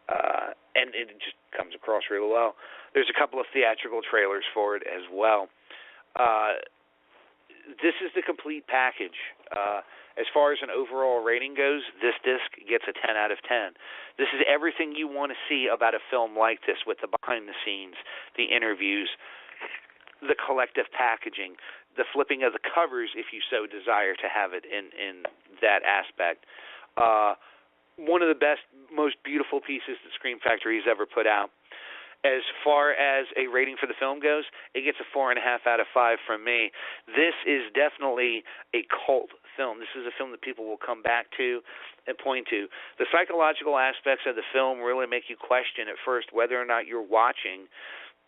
and it just comes across really well. There's a couple of theatrical trailers for it as well. This is the complete package. As far as an overall rating goes, this disc gets a 10 out of 10. This is everything you want to see about a film like this, with the behind the scenes, the interviews, the collective packaging, the flipping of the covers if you so desire to have it in that aspect. One of the best, most beautiful pieces that Scream Factory has ever put out. As far as a rating for the film goes, it gets a 4.5 out of 5 from me. This is definitely a cult film. This is a film that people will come back to and point to. The psychological aspects of the film really make you question at first whether or not you're watching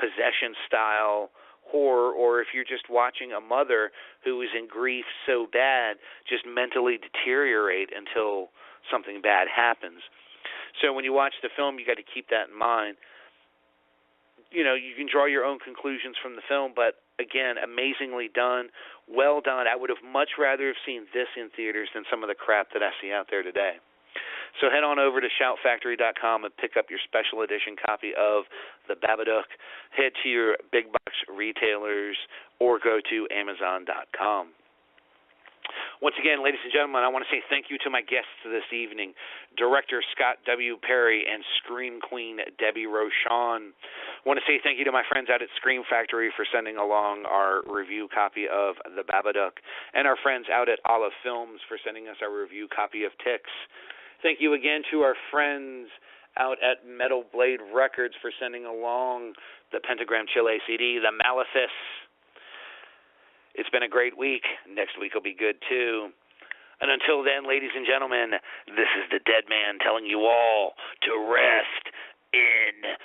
possession-style horror, or if you're just watching a mother who is in grief so bad just mentally deteriorate until something bad happens. So when you watch the film, you got to keep that in mind. You know, you can draw your own conclusions from the film, but again, amazingly done, well done. I would have much rather have seen this in theaters than some of the crap that I see out there today. So head on over to shoutfactory.com and pick up your special edition copy of The Babadook. Head to your big box retailers or go to Amazon.com. Once again, ladies and gentlemen, I want to say thank you to my guests this evening, Director Scott W. Perry and Scream Queen Debbie Rochon. I want to say thank you to my friends out at Scream Factory for sending along our review copy of The Babadook, and our friends out at Olive Films for sending us our review copy of Ticks. Thank you again to our friends out at Metal Blade Records for sending along the Pentagram Chile CD, The Malefice. It's been a great week. Next week will be good, too. And until then, ladies and gentlemen, this is the Dead Man telling you all to rest in